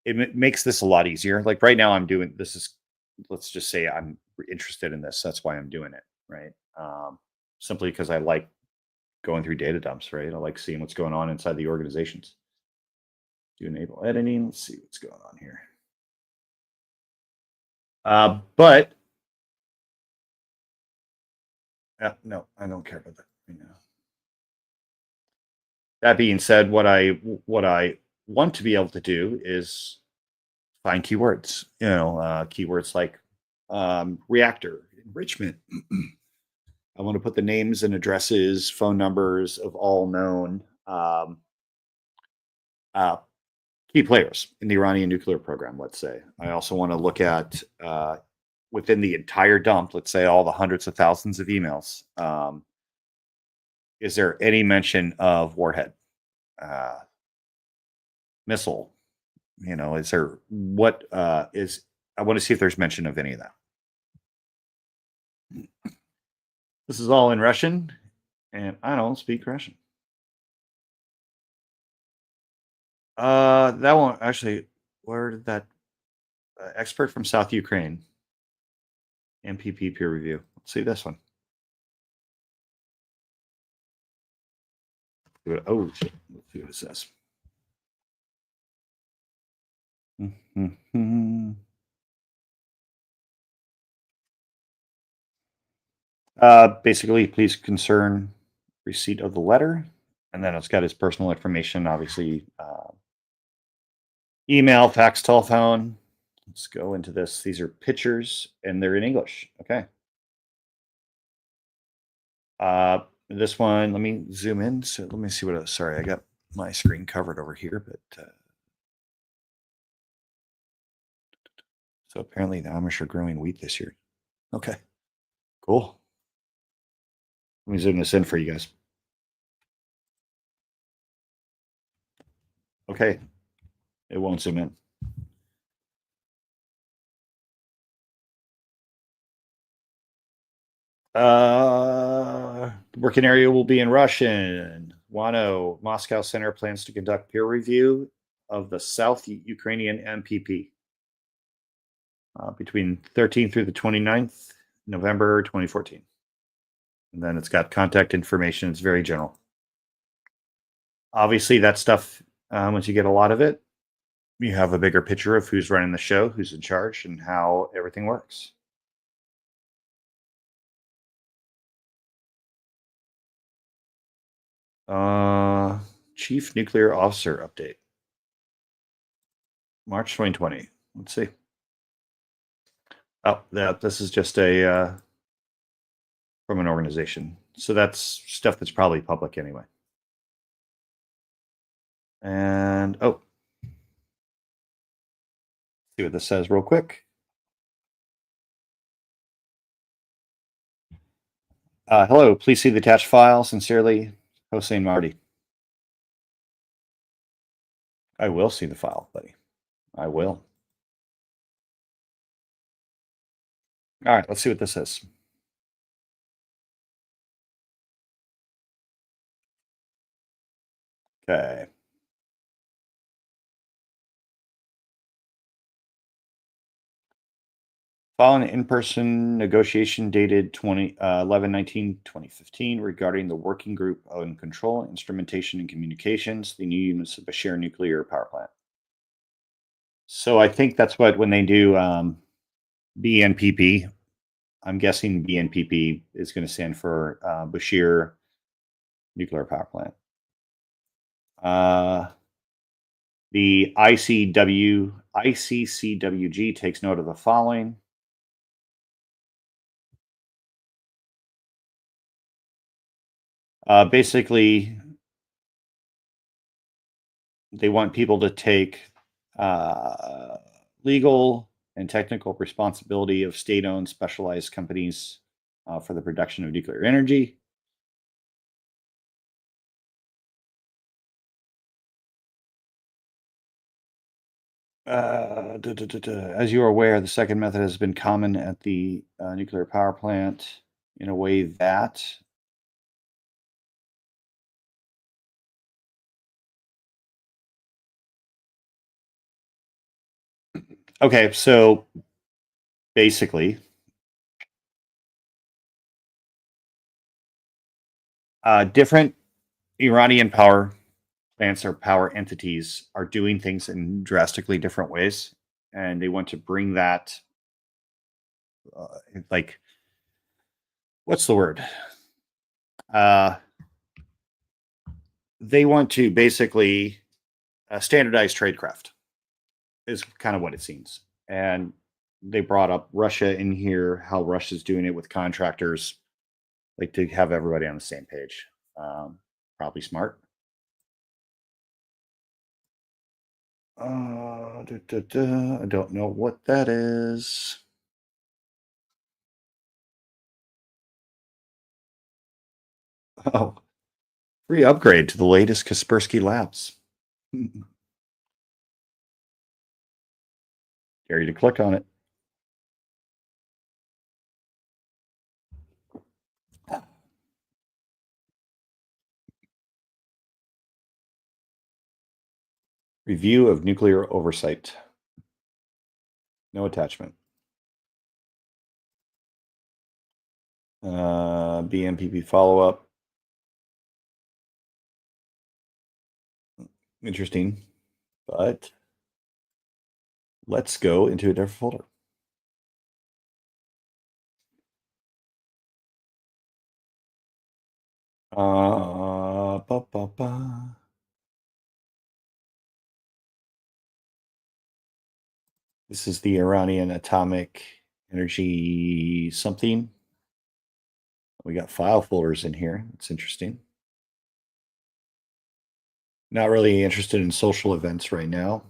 It makes this a lot easier. Like right now, I'm doing this is, let's just say I'm interested in this. That's why I'm doing it, right? simply because I like going through data dumps, right? I like seeing what's going on inside the organizations. Do enable editing. Let's see what's going on here. But no, I don't care about that right now. That being said, what I want to be able to do is find keywords. Keywords like reactor, enrichment. I want to put the names and addresses, phone numbers of all known key players in the Iranian nuclear program, let's say. I also want to look at within the entire dump, let's say all the hundreds of thousands of emails. Is there any mention of warhead, missile? Is there what is? I want to see if there's mention of any of that. This is all in Russian, and I don't speak Russian. That one actually. Where did that expert from South Ukraine? NPP peer review. Let's see this one. Oh, shit. Let's see what it says. Basically, please concern receipt of the letter, and then it's got his personal information, obviously, email, fax, telephone. Let's go into this. These are pictures, and they're in English. Okay. This one, let me zoom in. So let me see what. Sorry, I got my screen covered over here, but so apparently the Amish are growing wheat this year. Okay, cool. Let me zoom this in for you guys. Okay, it won't zoom in. The working area will be in Russian. Wano, Moscow Center plans to conduct peer review of the South Ukrainian NPP between 13th through the 29th, November 2014. And then it's got contact information. It's very general. Obviously, that stuff, once you get a lot of it, you have a bigger picture of who's running the show, who's in charge, and how everything works. Chief Nuclear Officer update. March 2020. Let's see. Oh, this is just a from an organization. So that's stuff that's probably public anyway. And see what this says real quick. Hello, please see the attached file. Sincerely, Hossein Marty. I will see the file, buddy. I will. All right, let's see what this is. Okay. Following an in-person negotiation dated 11/19/2015 regarding the working group on control, instrumentation, and communications, the new units of Bashir nuclear power plant. So I think that's what when they do BNPP, I'm guessing BNPP is going to stand for Bashir nuclear power plant. The ICCWG takes note of the following. Basically, they want people to take legal and technical responsibility of state-owned specialized companies for the production of nuclear energy. As you are aware, the second method has been common at the nuclear power plant in a way that okay, so basically Different Iranian power plants or power entities are doing things in drastically different ways, and they want to bring that, like, what's the word? Uh, they want to basically standardize tradecraft, is kind of what it seems. And they brought up Russia in here, how Russia's doing it with contractors, like to have everybody on the same page. Probably smart. I don't know what that is. Oh, free upgrade to the latest Kaspersky Labs. Dare you to click on it. Review of nuclear oversight. No attachment. BNPP follow-up. Interesting, but let's go into a different folder. Ba, ba, ba. This is the Iranian atomic energy something. We got file folders in here. It's interesting. Not really interested in social events right now.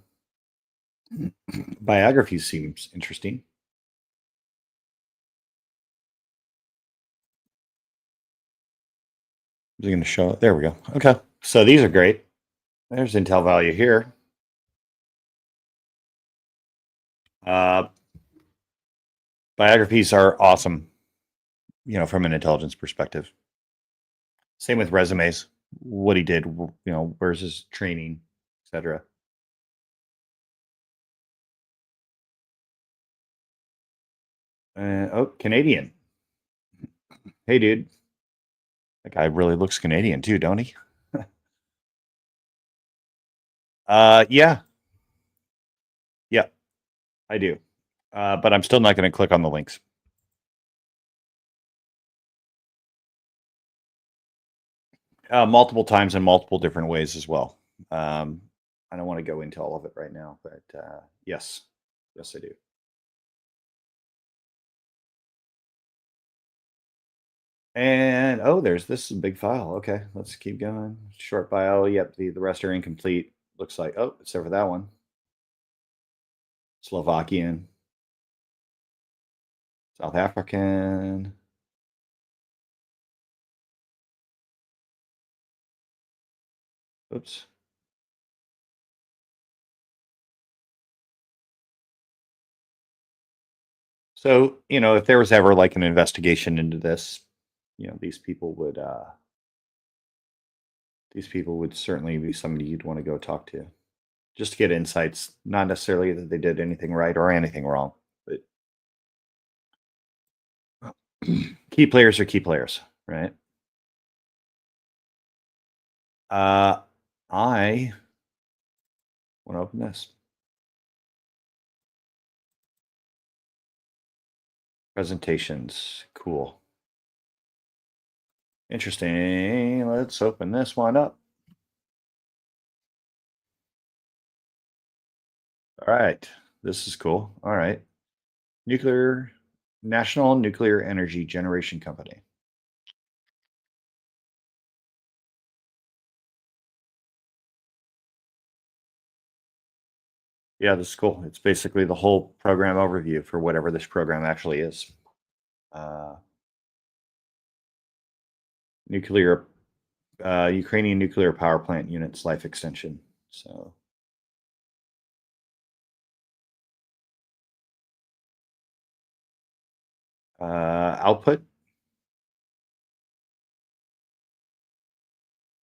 Biography seems interesting. Is it going to show it? There we go. Okay. So these are great. There's Intel value here. Biographies are awesome, you know, from an intelligence perspective. Same with resumes, what he did, you know, where's his training, etc. Oh, Canadian. Hey, dude. That guy really looks Canadian too, don't he? Yeah. Yeah, I do. But I'm still not going to click on the links. Multiple times in multiple different ways as well. I don't want to go into all of it right now, but yes. Yes, I do. And oh, there's this big file. Okay, let's keep going. Short bio. Yep, the rest are incomplete. Looks like, oh, except for that one. Slovakian, South African. Oops. So, you know, if there was ever like an investigation into this, you know, these people would certainly be somebody you'd want to go talk to, just to get insights, not necessarily that they did anything right or anything wrong, but key players are key players, right? I want to open this. Presentations. Cool. Interesting. Let's open this one up. All right. This is cool. All right. National Nuclear Energy Generation Company. Yeah, this is cool. It's basically the whole program overview for whatever this program actually is. Nuclear, Ukrainian nuclear power plant units life extension. So, output.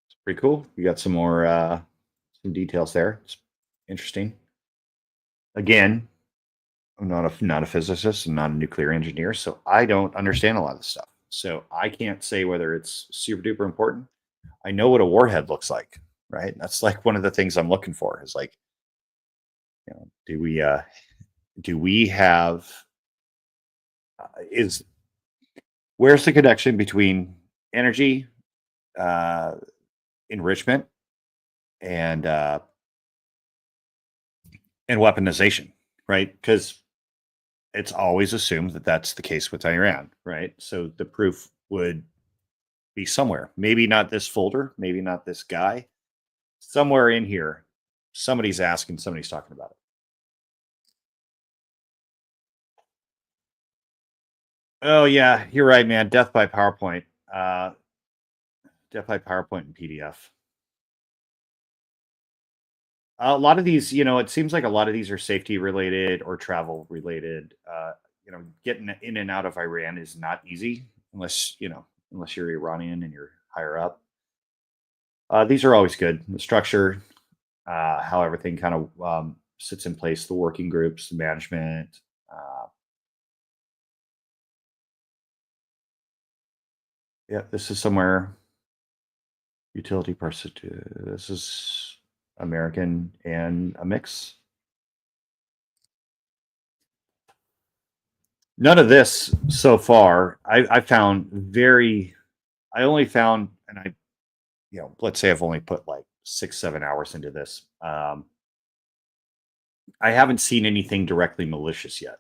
It's pretty cool. You got some more some details there. It's interesting. Again, I'm not a physicist. I'm not a nuclear engineer, so I don't understand a lot of this stuff. So I can't say whether it's super duper important. I know what a warhead looks like, right? That's like one of the things I'm looking for is like, do we have is where's the connection between energy, uh, enrichment, and uh, and weaponization, right? Because it's always assumed that that's the case with Iran, right? So the proof would be somewhere. Maybe not this folder, maybe not this guy. Somewhere in here, somebody's asking, somebody's talking about it. Oh yeah, you're right, man. Death by PowerPoint. Death by PowerPoint and PDF. A lot of these, it seems like a lot of these are safety related or travel related. Getting in and out of Iran is not easy unless you're Iranian and you're higher up. These are always good. The structure, how everything kind of sits in place, the working groups, the management. Yeah, this is somewhere utility person. This is American and a mix. None of this so far. I found very. I only found, and let's say I've only put like 6-7 hours into this. I haven't seen anything directly malicious yet.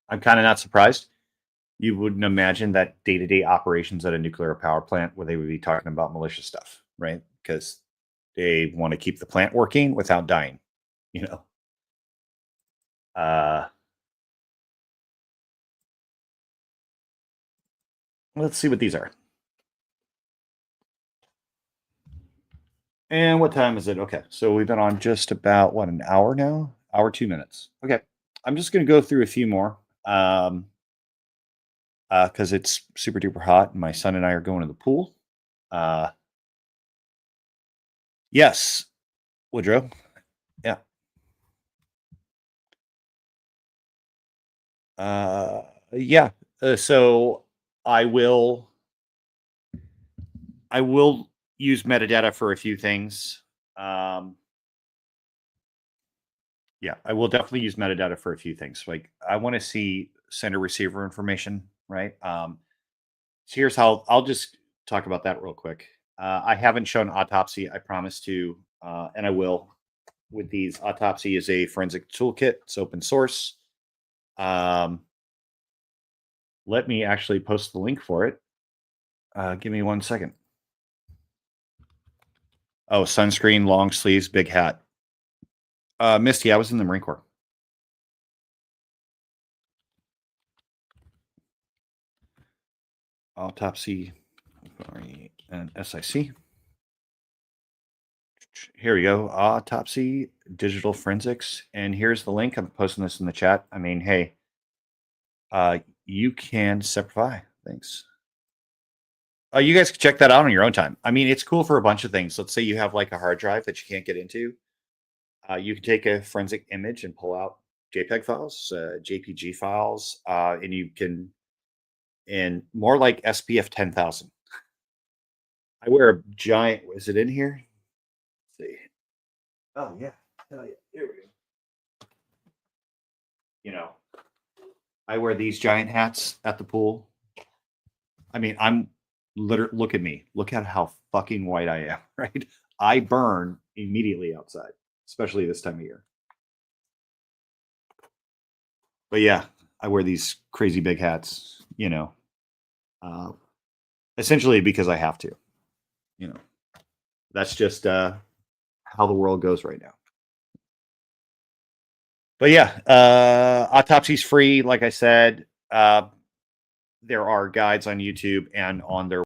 I'm kind of not surprised. You wouldn't imagine that day-to-day operations at a nuclear power plant where they would be talking about malicious stuff, right? Because they want to keep the plant working without dying, you know. Uh, let's see what these are. And what time is it? Okay, so we've been on just about an hour now? Hour 2 minutes. Okay, I'm just going to go through a few more because it's super duper hot, and my son and I are going to the pool. Uh, yes, Woodrow. Yeah. Yeah. So I will I will use metadata for a few things. Um, yeah, I will definitely use metadata for a few things. Like I want to see sender receiver information, right? So here's how I'll just talk about that real quick. I haven't shown autopsy. I promise to, and I will. With these, autopsy is a forensic toolkit. It's open source. Let me actually post the link for it. Give me 1 second. Oh, sunscreen, long sleeves, big hat. Misty, I was in the Marine Corps. Autopsy and SIC. Here we go. Autopsy, digital forensics. And here's the link. I'm posting this in the chat. I mean, hey, you can simplify things. You guys can check that out on your own time. I mean, it's cool for a bunch of things. Let's say you have like a hard drive that you can't get into. You can take a forensic image and pull out JPEG files, JPG files, and you can, and more like SPF 10,000. I wear a giant. Is it in here? Let's see. Oh yeah. Hell yeah. Here we go. You know, I wear these giant hats at the pool. I mean, I'm literally, look at me. Look at how fucking white I am, right? I burn immediately outside, especially this time of year. But yeah, I wear these crazy big hats, uh, essentially because I have to, you know, that's just how the world goes right now. But yeah, autopsy's free. Like I said, there are guides on YouTube and on their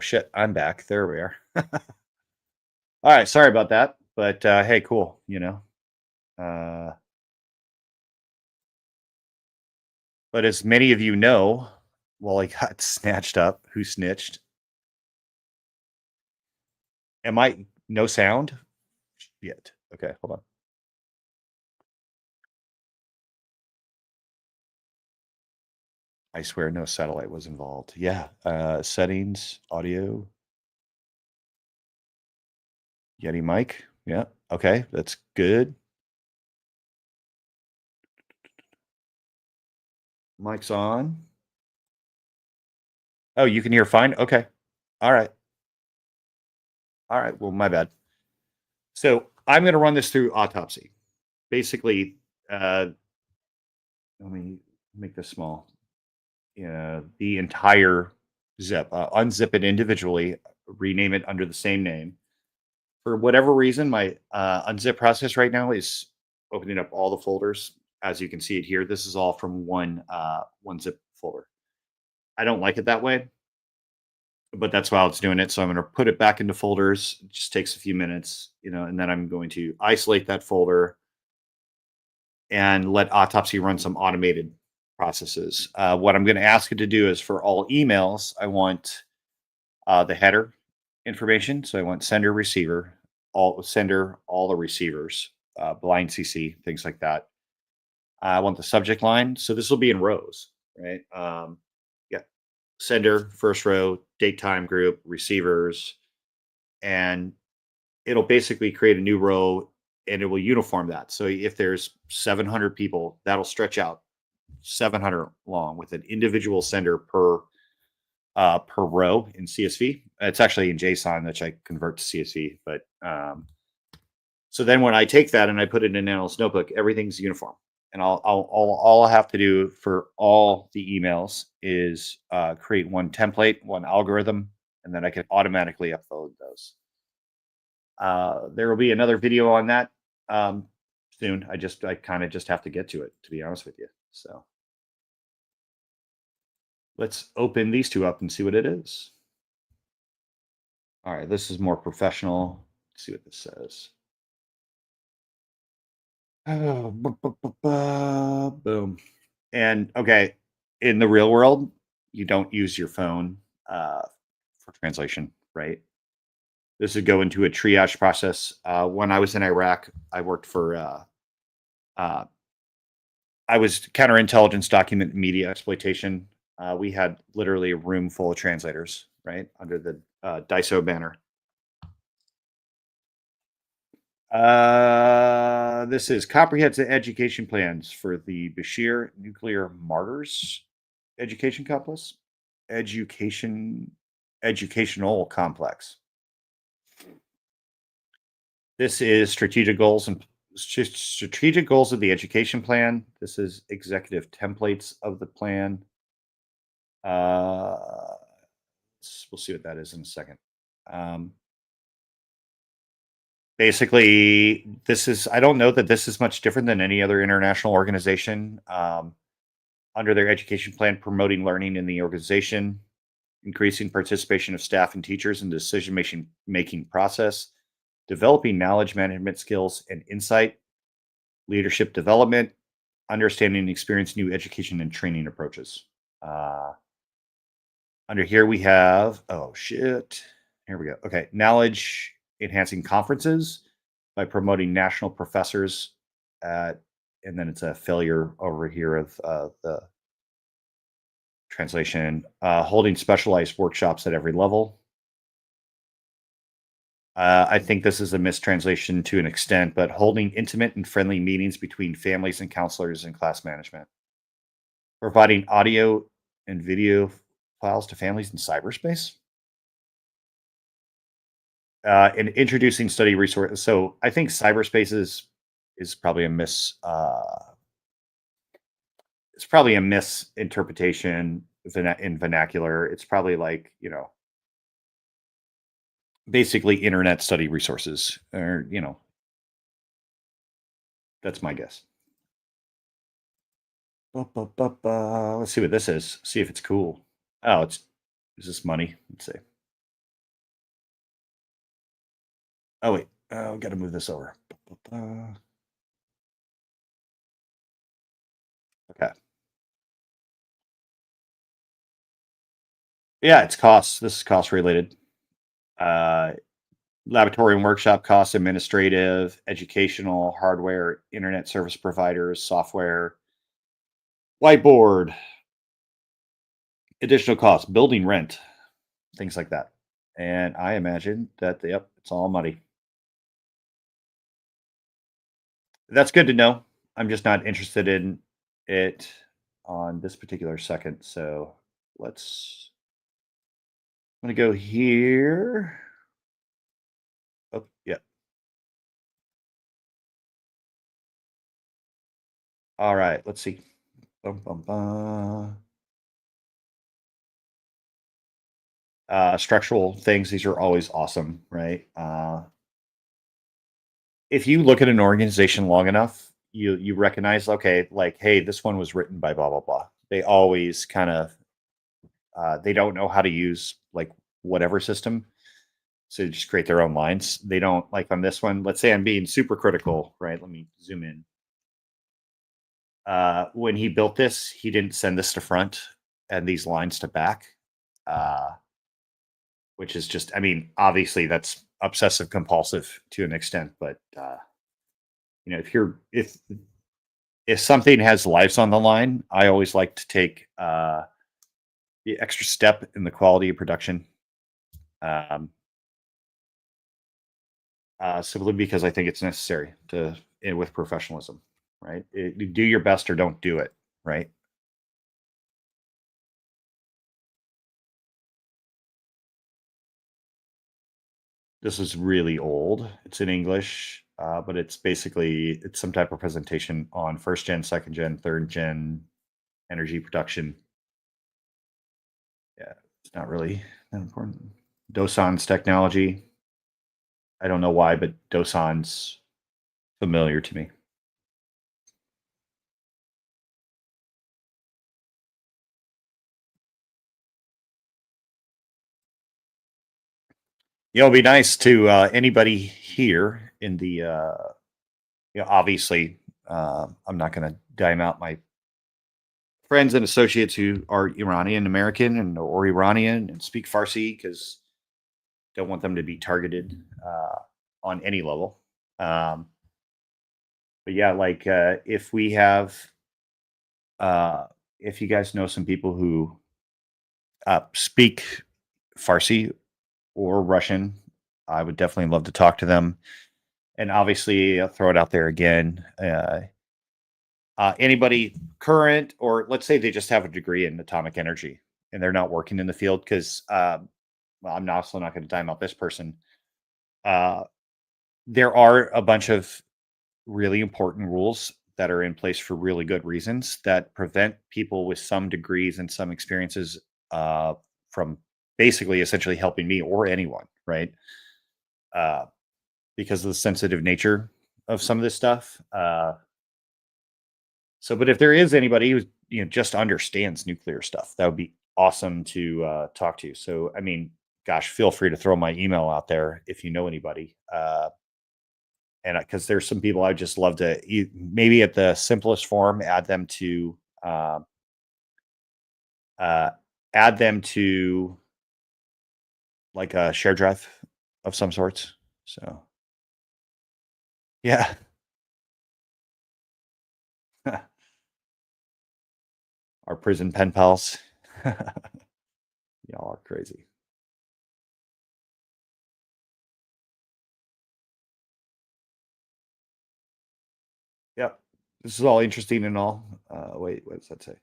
shit, I'm back. There we are. All right, sorry about that, but hey, cool. Uh, but as many of you know, Wally got snatched up. Who snitched? Am I no sound yet? Okay, hold on. I swear, no satellite was involved. Yeah, settings, audio, Yeti mic. Yeah, okay, that's good. Mic's on. Oh, you can hear fine? Okay. All right. All right. Well, my bad. So I'm going to run this through autopsy. Basically, let me make this small. The entire zip, unzip it individually, rename it under the same name. For whatever reason, my unzip process right now is opening up all the folders. As you can see it here, this is all from one zip folder. I don't like it that way, but that's why it's doing it. So I'm going to put it back into folders. It just takes a few minutes, and then I'm going to isolate that folder and let autopsy run some automated processes. What I'm going to ask it to do is for all emails, I want the header information. So I want sender, receiver, all sender, all the receivers, blind CC, things like that. I want the subject line. So this will be in rows, right? Yeah, sender, first row, date, time, group, receivers, and it'll basically create a new row and it will uniform that. So if there's 700 people, that'll stretch out 700 long with an individual sender per row in CSV. It's actually in JSON, which I convert to CSV. But so then when I take that and I put it in Analyst Notebook, everything's uniform. And all I have to do for all the emails is create one template, one algorithm, and then I can automatically upload those. There will be another video on that soon. I kind of just have to get to it, to be honest with you. So let's open these two up and see what it is. All right, this is more professional. Let's see what this says. Oh, boom. And okay, in the real world, you don't use your phone for translation, right? This would go into a triage process. When I was in Iraq, I worked for, I was counterintelligence document media exploitation. We had literally a room full of translators, right, under the DISO banner. This is comprehensive education plans for the Bashir Nuclear Martyrs Education Complex, educational complex. This is strategic goals and strategic goals of the education plan. This is executive templates of the plan. We'll see what that is in a second. Basically, I don't know that this is much different than any other international organization. Under their education plan, promoting learning in the organization, increasing participation of staff and teachers in the decision-making process, developing knowledge management skills and insight, leadership development, understanding and experience new education and training approaches. Under here we have, oh shit, here we go. Okay, knowledge enhancing conferences by promoting national professors and then it's a failure over here of the translation, holding specialized workshops at every level. I think this is a mistranslation to an extent, but holding intimate and friendly meetings between families and counselors and class management. Providing audio and video files to families in cyberspace. And introducing study resources. So I think cyberspace is probably it's probably a misinterpretation in vernacular. It's probably like, basically internet study resources, or that's my guess. Let's see what this is. See if it's cool. Oh, is this money? Let's see. Oh wait, we got to move this over. Okay. Yeah, it's costs. This is cost related. Uh, Laboratory and workshop costs, administrative, educational, hardware, internet service providers, software, whiteboard, additional costs, building rent, things like that. And I imagine that, yep, it's all money. That's good to know. I'm just not interested in it on this particular second. So I'm going to go here. Oh, yeah. All right. Let's see. Bum, bum, bum. Structural things. These are always awesome, right? If you look at an organization long enough, you recognize, okay, like, hey, this one was written by blah blah blah. They always kind of they don't know how to use like whatever system, so they just create their own lines. They don't like on this one. Let's say I'm being super critical, right? Let me zoom in. When he built this, he didn't send this to front and these lines to back, uh, which is just, I mean, obviously that's obsessive compulsive to an extent, but if something has lives on the line, I always like to take the extra step in the quality of production, um, simply because I think it's necessary to with professionalism, right? You do your best or don't do it, right? This is really old. It's in English, but it's some type of presentation on first gen, second gen, third gen energy production. Yeah, it's not really that important. Dosan's technology. I don't know why, but Dosan's familiar to me. It'll be nice to anybody here in the, obviously, I'm not going to dime out my friends and associates who are Iranian American or Iranian and speak Farsi because don't want them to be targeted on any level. Um, but yeah, like uh, if you guys know some people who speak Farsi or Russian, I would definitely love to talk to them. And obviously, I'll throw it out there again. Anybody current, or let's say they just have a degree in atomic energy and they're not working in the field because, well, I'm also not going to time out this person. Uh, there are a bunch of really important rules that are in place for really good reasons that prevent people with some degrees and some experiences from basically essentially helping me or anyone, right? Uh, because of the sensitive nature of some of this stuff. But if there is anybody who just understands nuclear stuff, that would be awesome to talk to. So I mean, gosh, feel free to throw my email out there if you know anybody. And because there's some people I just love to maybe at the simplest form uh, uh, add them to like a share drive of some sorts. So yeah, our prison pen pals. Y'all are crazy. Yep. This is all interesting and all. Wait, what does that say?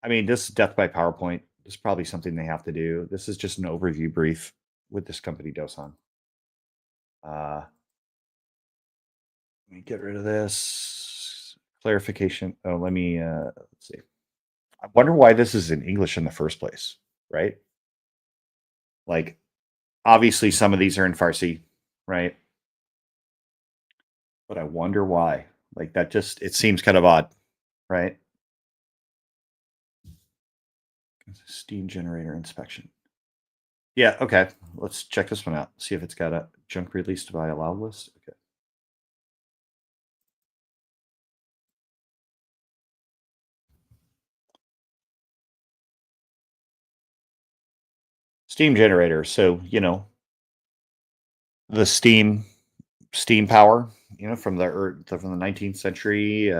I mean, this is death by PowerPoint. This is probably something they have to do. This is just an overview brief with this company Dosan. Let me get rid of this. Clarification. Oh, let me let's see. I wonder why this is in English in the first place, right? Like, obviously, some of these are in Farsi, right? But I wonder why. Like, that just, it seems kind of odd, right? Steam generator inspection. Yeah, okay. Let's check this one out. See if it's got a junk released by allowed list. Okay. Steam generator. So, the steam power, from from the 19th century,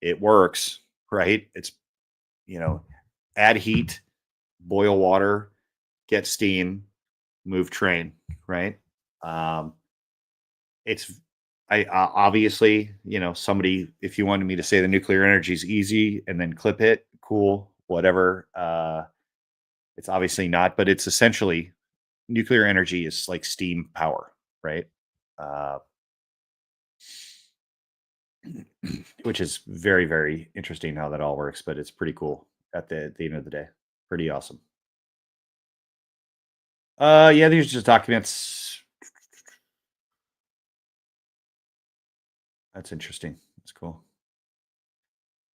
it works, right? It's, you know, add heat, boil water, get steam, move train, right? Um, it's obviously, somebody, if you wanted me to say the nuclear energy is easy and then clip it, cool, whatever. It's obviously not, but it's essentially nuclear energy is like steam power, right? Uh, which is very, very interesting how that all works, but it's pretty cool at the end of the day. Pretty awesome. Yeah, these are just documents. That's interesting. That's cool.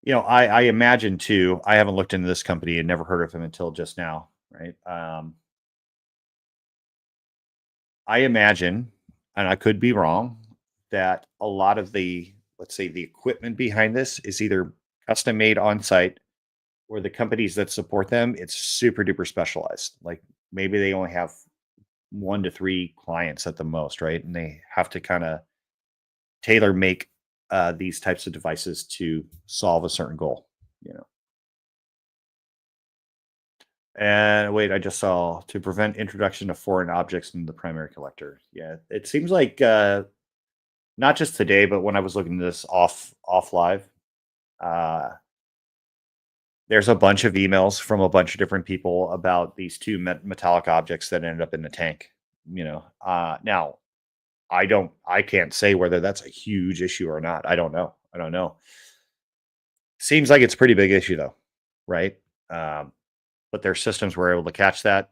I imagine too. I haven't looked into this company and never heard of him until just now, right? I imagine, and I could be wrong, that a lot of the, let's say, the equipment behind this is either custom made on site, or the companies that support them, it's super duper specialized. Like maybe they only have 1 to 3 clients at the most, right? And they have to kind of tailor make these types of devices to solve a certain goal, you know. And wait, I just saw to prevent introduction of foreign objects in the primary collector. Yeah, it seems like not just today, but when I was looking at this off live, uh, there's a bunch of emails from a bunch of different people about these two metallic objects that ended up in the tank. Now I can't say whether that's a huge issue or not. I don't know. Seems like it's a pretty big issue though, right? Um, but their systems were able to catch that.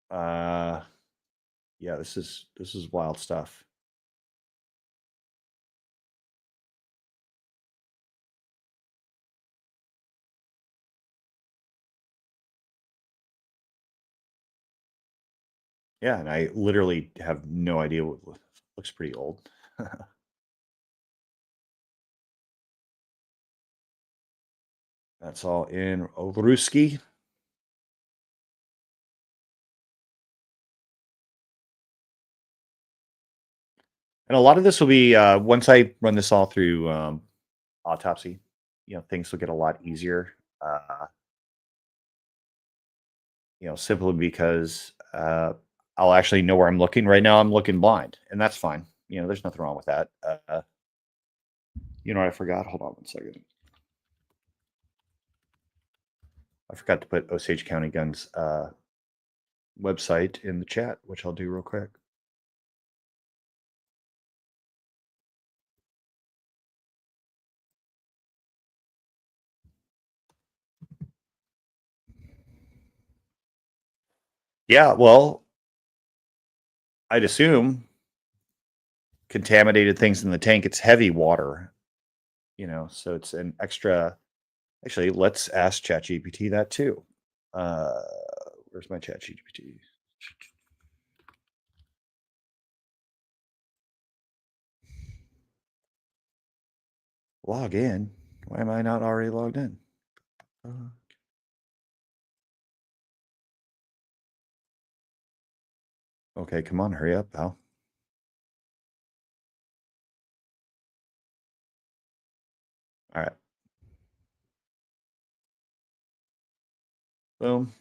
Uh, yeah, this is wild stuff. Yeah, and I literally have no idea what looks pretty old. That's all in Ruski. And a lot of this will be once I run this all through autopsy, things will get a lot easier. Simply because I'll actually know where I'm looking. Right now, I'm looking blind, and that's fine. There's nothing wrong with that. What I forgot? Hold on 1 second. I forgot to put Osage County Guns website in the chat, which I'll do real quick. Yeah, well, I'd assume contaminated things in the tank. It's heavy water, so it's an extra. Actually, let's ask ChatGPT that too. Uh, where's my ChatGPT? Log in. Why am I not already logged in? Okay, come on, hurry up, pal. All right, boom.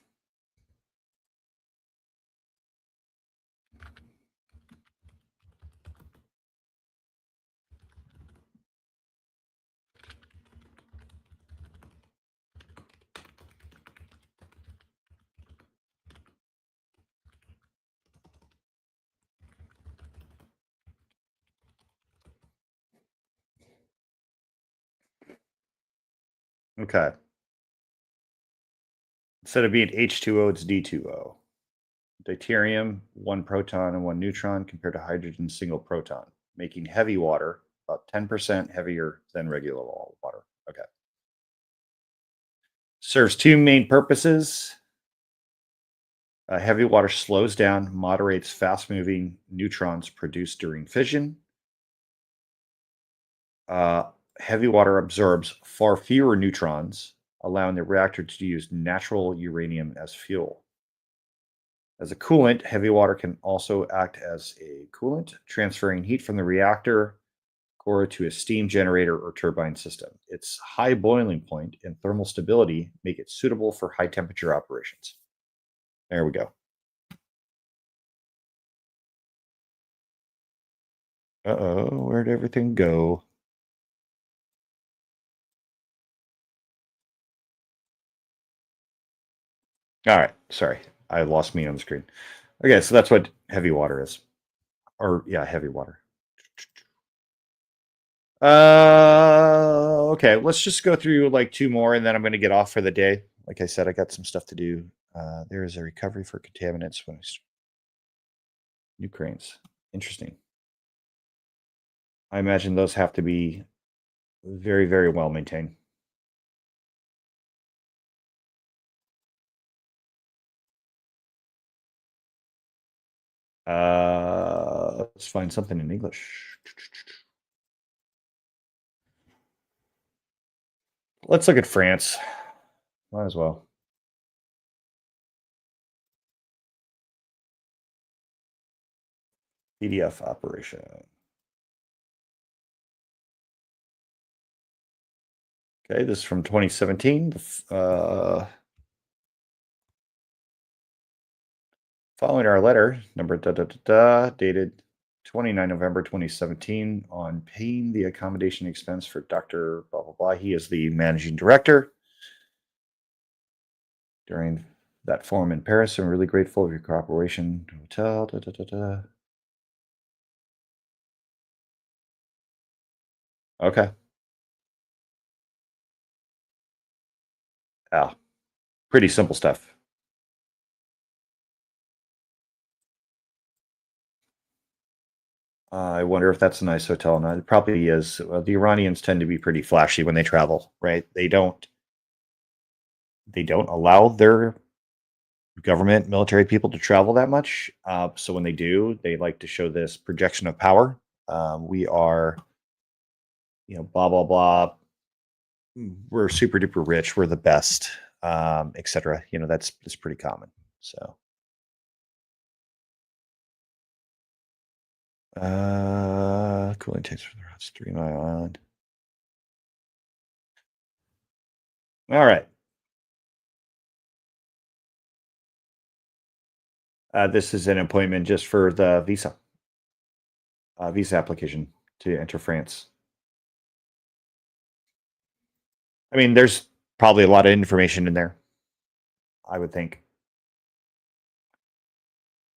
Okay. Instead of being H2O, it's D2O. Deuterium, 1 proton and 1 neutron compared to hydrogen single proton, making heavy water about 10% heavier than regular water. Okay. Serves two main purposes. Heavy water slows down, moderates fast-moving neutrons produced during fission. Uh, Heavy water absorbs far fewer neutrons, allowing the reactor to use natural uranium as fuel. As a coolant, heavy water can also act as a coolant, transferring heat from the reactor core to a steam generator or turbine system. Its high boiling point and thermal stability make it suitable for high temperature operations. There we go. Uh-oh, where'd everything go? All right, sorry. I lost me on the screen. Okay, so that's what heavy water is. Or yeah, heavy water. Okay, let's just go through like two more and then I'm going to get off for the day. Like I said, I got some stuff to do. There is a recovery for contaminants when new cranes. Interesting. I imagine those have to be very, very well maintained. Let's find something in English. Let's look at France. Might as well. PDF operation. Okay, this is from 2017. Following our letter, number dated 29 November 2017, on paying the accommodation expense for Dr. blah, blah, blah. He is the managing director. During that forum in Paris, I'm really grateful for your cooperation. Hotel. Okay. Ah, pretty simple stuff. I wonder if that's a nice hotel. No, it probably is. Well, the Iranians tend to be pretty flashy when they travel, right? They don't allow their government military people to travel that much. So when they do, they like to show this projection of power. We are, blah blah blah. We're super duper rich. We're the best, etc. That's pretty common. So, cooling tanks for the routes 3 Mile Island. All right. This is an appointment just for the visa application to enter France. I mean, there's probably a lot of information in there, I would think.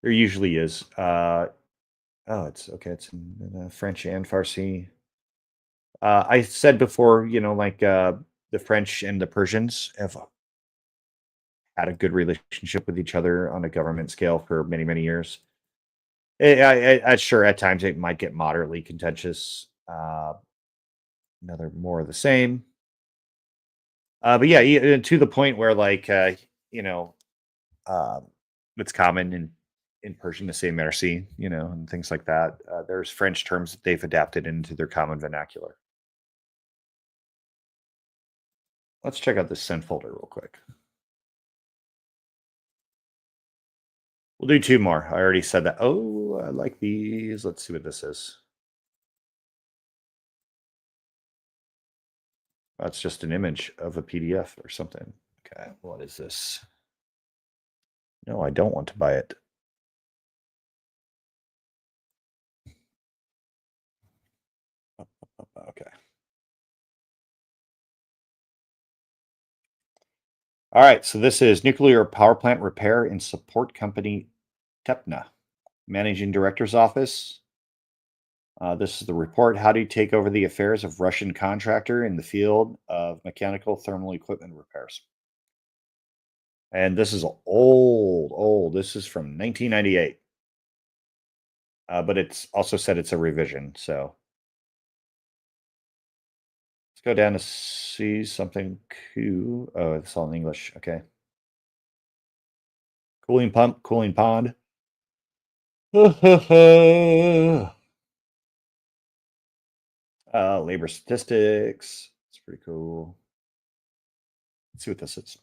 There usually is. Oh, it's okay. It's in French and Farsi. I said before, like the French and the Persians have had a good relationship with each other on a government scale for many, many years. Sure, at times it might get moderately contentious. Another more of the same. But yeah, to the point where like you know, um, it's common in Persian to say merci, and things like that. There's French terms that they've adapted into their common vernacular. Let's check out this send folder real quick. We'll do two more. I already said that. Oh, I like these. Let's see what this is. That's just an image of a PDF or something. Okay, what is this? No, I don't want to buy it. Okay. All right, so this is Nuclear Power Plant Repair and Support Company TEPNA, Managing Director's Office. This is the report. How do you take over the affairs of Russian contractor in the field of mechanical thermal equipment repairs? And this is old. This is from 1998. But it's also said it's a revision. So let's go down to see something cool. Oh, it's all in English. Okay. Cooling pump, cooling pod. Labor statistics. It's pretty cool. Let's see what this is.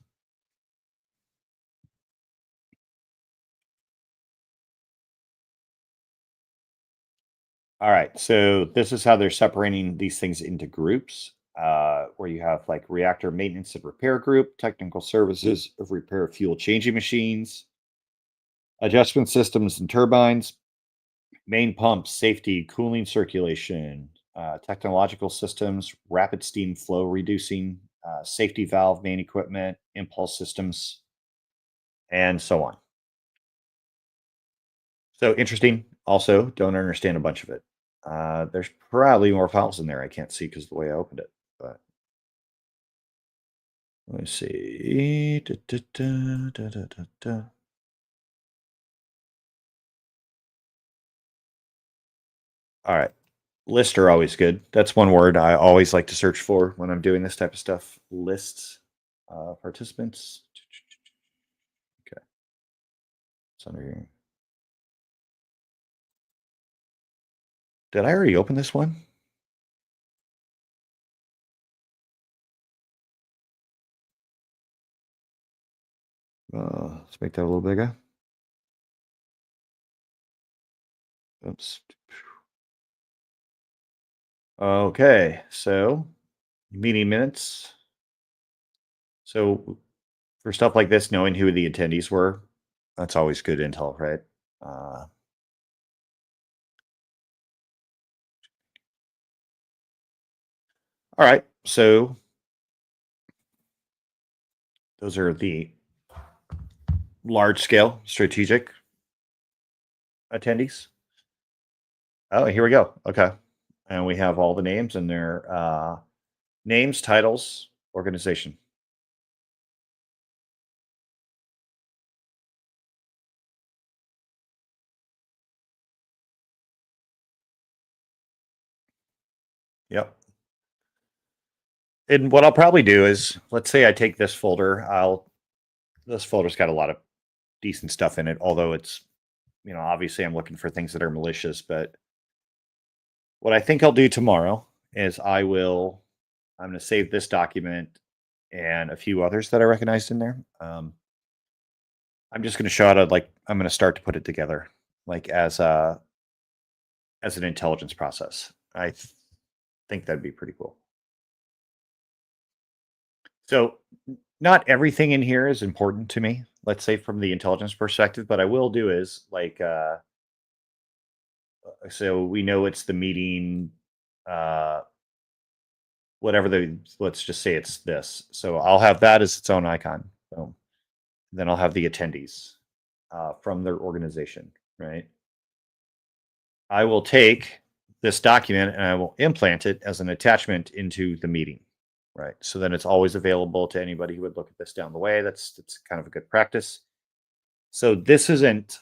All right, so this is how they're separating these things into groups, where you have like reactor maintenance and repair group, technical services of repair fuel changing machines, adjustment systems and turbines, main pumps, safety, cooling circulation, technological systems, rapid steam flow reducing, safety valve main equipment, impulse systems, and so on. So interesting. Also, don't understand a bunch of it. There's probably more files in there I can't see because of the way I opened it. But let me see. Da, da, da, da, da, da, da. All right. Lists are always good. That's one word I always like to search for when I'm doing this type of stuff. Lists, participants. Okay. It's under here. Did I already open this one? Let's make that a little bigger. Oops. Okay. So meeting minutes. So for stuff like this, knowing who the attendees were, that's always good intel, right? Uh, all right. So those are the large scale strategic attendees. Oh, here we go. Okay. And we have all the names and their names, titles, organization. Yep. And what I'll probably do is, let's say I take this folder. This folder's got a lot of decent stuff in it, although it's, obviously I'm looking for things that are malicious. But what I think I'll do tomorrow is I'm going to save this document and a few others that I recognized in there. I'm just going to show how to I'm going to start to put it together, like as an intelligence process. Think that'd be pretty cool. So not everything in here is important to me, let's say from the intelligence perspective, but I will do is so we know it's the meeting, uh, whatever let's just say it's this. So I'll have that as its own icon. Boom. Then I'll have the attendees from their organization, right? I will take this document and I will implant it as an attachment into the meeting, right? So then it's always available to anybody who would look at this down the way. That's kind of a good practice. So this isn't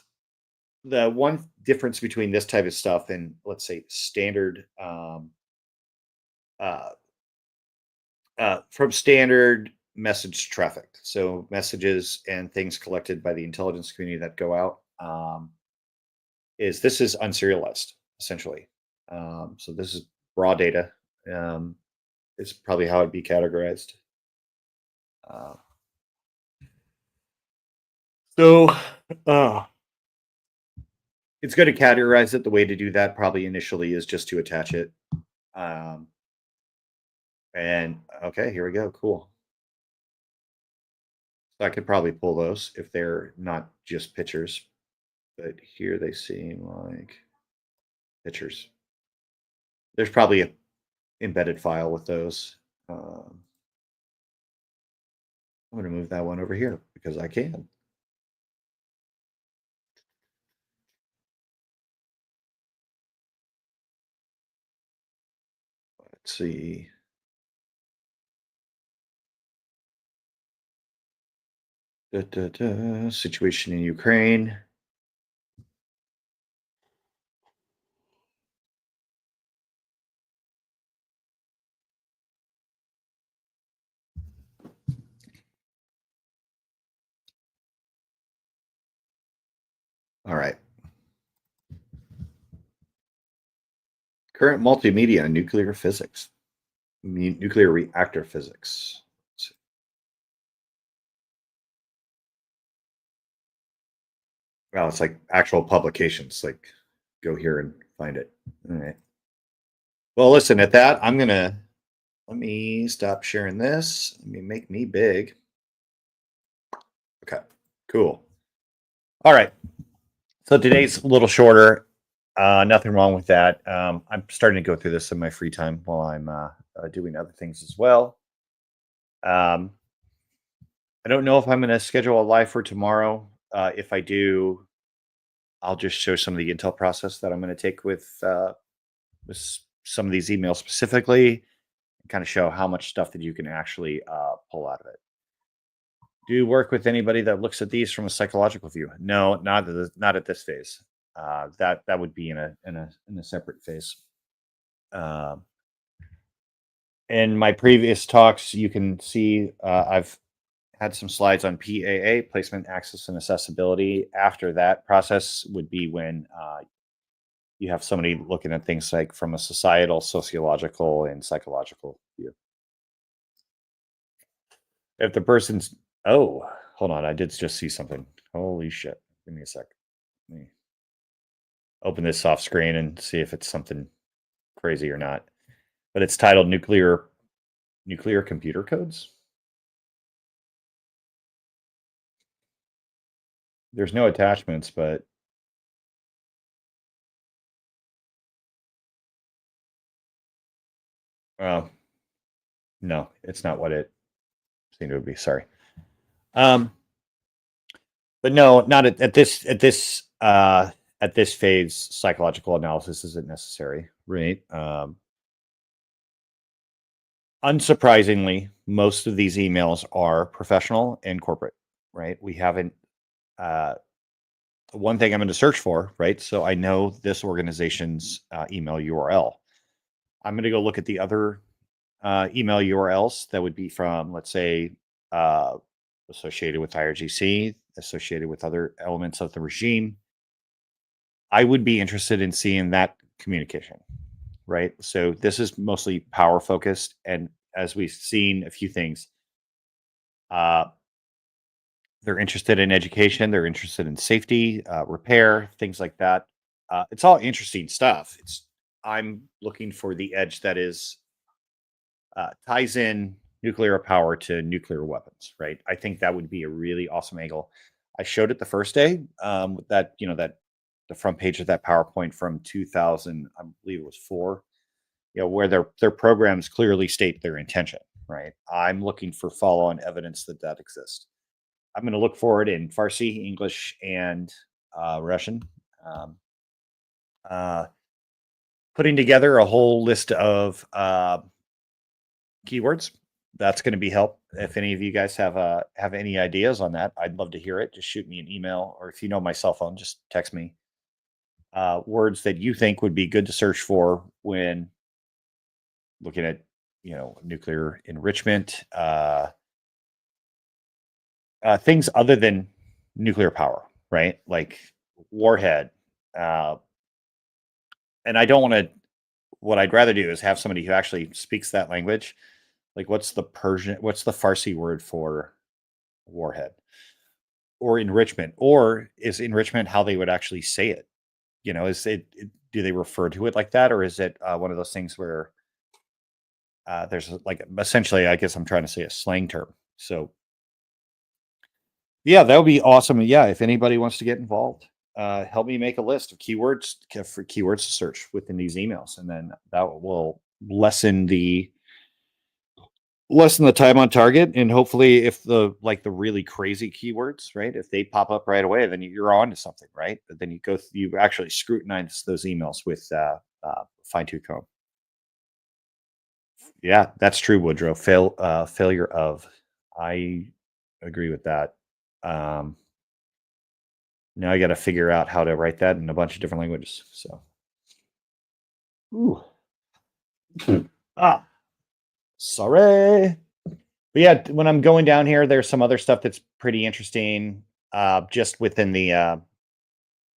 the one difference between this type of stuff and let's say standard uh, from standard message traffic. So messages and things collected by the intelligence community that go out. This is unserialized essentially. So this is raw data. Um, is probably how it'd be categorized. Uh, so uh, it's good to categorize it. The way to do that probably initially is just to attach it. Um, and okay, here we go. Cool. So I could probably pull those if they're not just pictures, but here they seem like pictures. There's probably a embedded file with those. I'm going to move that one over here because I can. Let's see. Situation in Ukraine. All right. Current multimedia in nuclear physics, nuclear reactor physics. Well, it's like actual publications. Like, go here and find it. All right. Well, listen. At that, let me stop sharing this. Let me make me big. Okay. Cool. All right. So today's a little shorter. Nothing wrong with that. I'm starting to go through this in my free time while I'm doing other things as well. Um, I don't know if I'm going to schedule a live for tomorrow. If I do, I'll just show some of the Intel process that I'm going to take with some of these emails specifically, and kind of show how much stuff that you can actually pull out of it. Do you work with anybody that looks at these from a psychological view? No, not at this phase. That would be in a separate phase. In my previous talks, you can see I've had some slides on PAA, placement, access, and accessibility. After that process would be when you have somebody looking at things like from a societal, sociological, and psychological view. If the person's, oh, hold on, I did just see something. Holy shit. Give me a sec. Let me open this off screen and see if it's something crazy or not. But it's titled Nuclear Computer Codes. There's no attachments, but well, no, it's not what it seemed to be. Sorry. Um, but no, not at this phase. Psychological analysis isn't necessary, right? Unsurprisingly, most of these emails are professional and corporate, right? We haven't. One thing I'm going to search for, right? So I know this organization's email URL. I'm going to go look at the other email URLs that would be from, let's say, associated with IRGC, associated with other elements of the regime. I would be interested in seeing that communication, right? So this is mostly power focused. And as we've seen a few things, they're interested in education, they're interested in safety, repair, things like that. It's all interesting stuff. I'm looking for the edge that is ties in nuclear power to nuclear weapons, right? I think that would be a really awesome angle. I showed it the first day, that that the front page of that PowerPoint from 2000, I believe it was 4, where their programs clearly state their intention, right? I'm looking for follow-on evidence that exists. I'm going to look for it in Farsi, English, and Russian. Um, uh, Putting together a whole list of keywords. That's going to be help. If any of you guys have any ideas on that, I'd love to hear it. Just shoot me an email, or if you know my cell phone, just text me. Words that you think would be good to search for when looking at nuclear enrichment, things other than nuclear power, right? Like warhead. And I don't want to. What I'd rather do is have somebody who actually speaks that language. Like, what's the Farsi word for warhead? Or enrichment, or is enrichment how they would actually say it? Is do they refer to it like that, or is it one of those things where there's like essentially, I guess I'm trying to say a slang term. So yeah, that would be awesome. Yeah, if anybody wants to get involved, help me make a list of keywords for keywords to search within these emails, and then that will lessen the time on target. And hopefully, if the really crazy keywords, right, if they pop up right away, then you're on to something, right? But then you actually scrutinize those emails with fine tooth comb. Yeah, that's true, Woodrow. Failure of. I agree with that. Now I got to figure out how to write that in a bunch of different languages. So, ooh. Sorry. But yeah, when I'm going down here, there's some other stuff that's pretty interesting. Just within the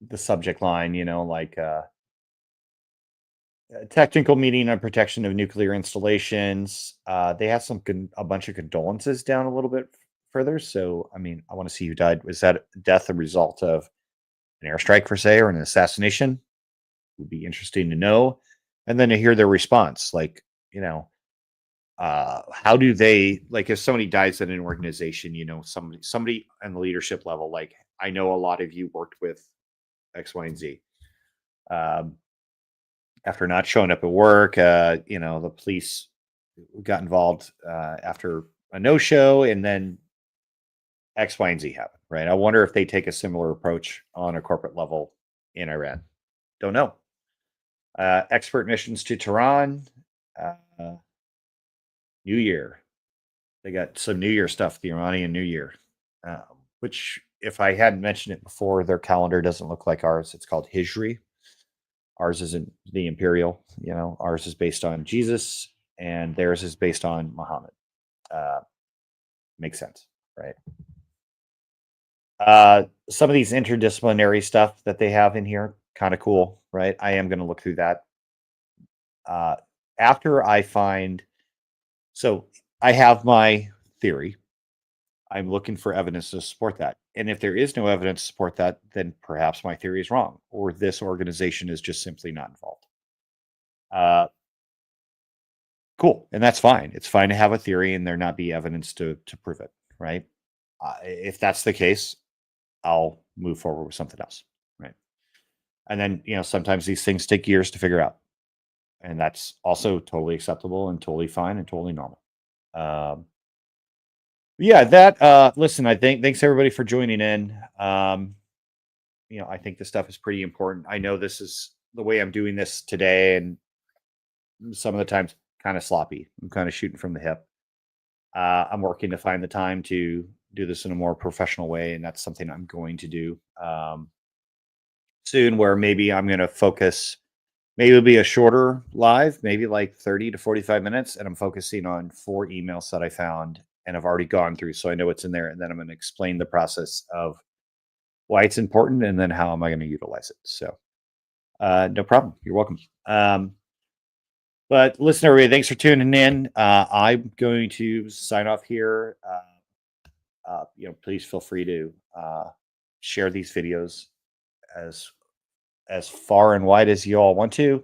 the subject line, like technical meeting on protection of nuclear installations. They have a bunch of condolences down a little bit further. So, I mean, I want to see who died. Was that death a result of an airstrike, per se, or an assassination? Would be interesting to know. And then to hear their response, like, how do they, like, if somebody dies at an organization, somebody on the leadership level, like, I know a lot of you worked with X, Y, and Z. Um, After not showing up at work, the police got involved after a no-show, and then X, Y, and Z happened, right? I wonder if they take a similar approach on a corporate level in Iran. Don't know. Expert missions to Tehran. Uh, New Year. They got some New Year stuff, the Iranian New Year, which, if I hadn't mentioned it before, their calendar doesn't look like ours. It's called Hijri. Ours isn't the imperial, ours is based on Jesus and theirs is based on Muhammad. Makes sense, right? Some of these interdisciplinary stuff that they have in here, kind of cool, right? I am going to look through that. After I find, so I have my theory. I'm looking for evidence to support that. And if there is no evidence to support that, then perhaps my theory is wrong, or this organization is just simply not involved. Cool, and that's fine. It's fine to have a theory and there not be evidence to prove it, right? If that's the case, I'll move forward with something else, right? And then, sometimes these things take years to figure out, and that's also totally acceptable and totally fine and totally normal. Yeah, listen, I think thanks everybody for joining in. I think this stuff is pretty important. I know this is the way I'm doing this today, and some of the times kind of sloppy. I'm kind of shooting from the hip. I'm working to find the time to do this in a more professional way, and that's something I'm going to do soon, where maybe I'm going to focus. Maybe it'll be a shorter live, maybe like 30 to 45 minutes, and I'm focusing on 4 emails that I found and I've already gone through, so I know what's in there, and then I'm going to explain the process of why it's important and then how am I going to utilize it. So, no problem. You're welcome. But listen, everybody, thanks for tuning in. I'm going to sign off here. Please feel free to share these videos as far and wide as you all want to.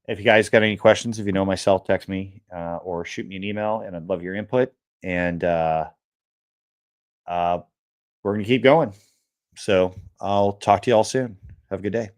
If you guys got any questions, if you know myself, text me or shoot me an email, and I'd love your input. And we're going to keep going. So I'll talk to you all soon. Have a good day.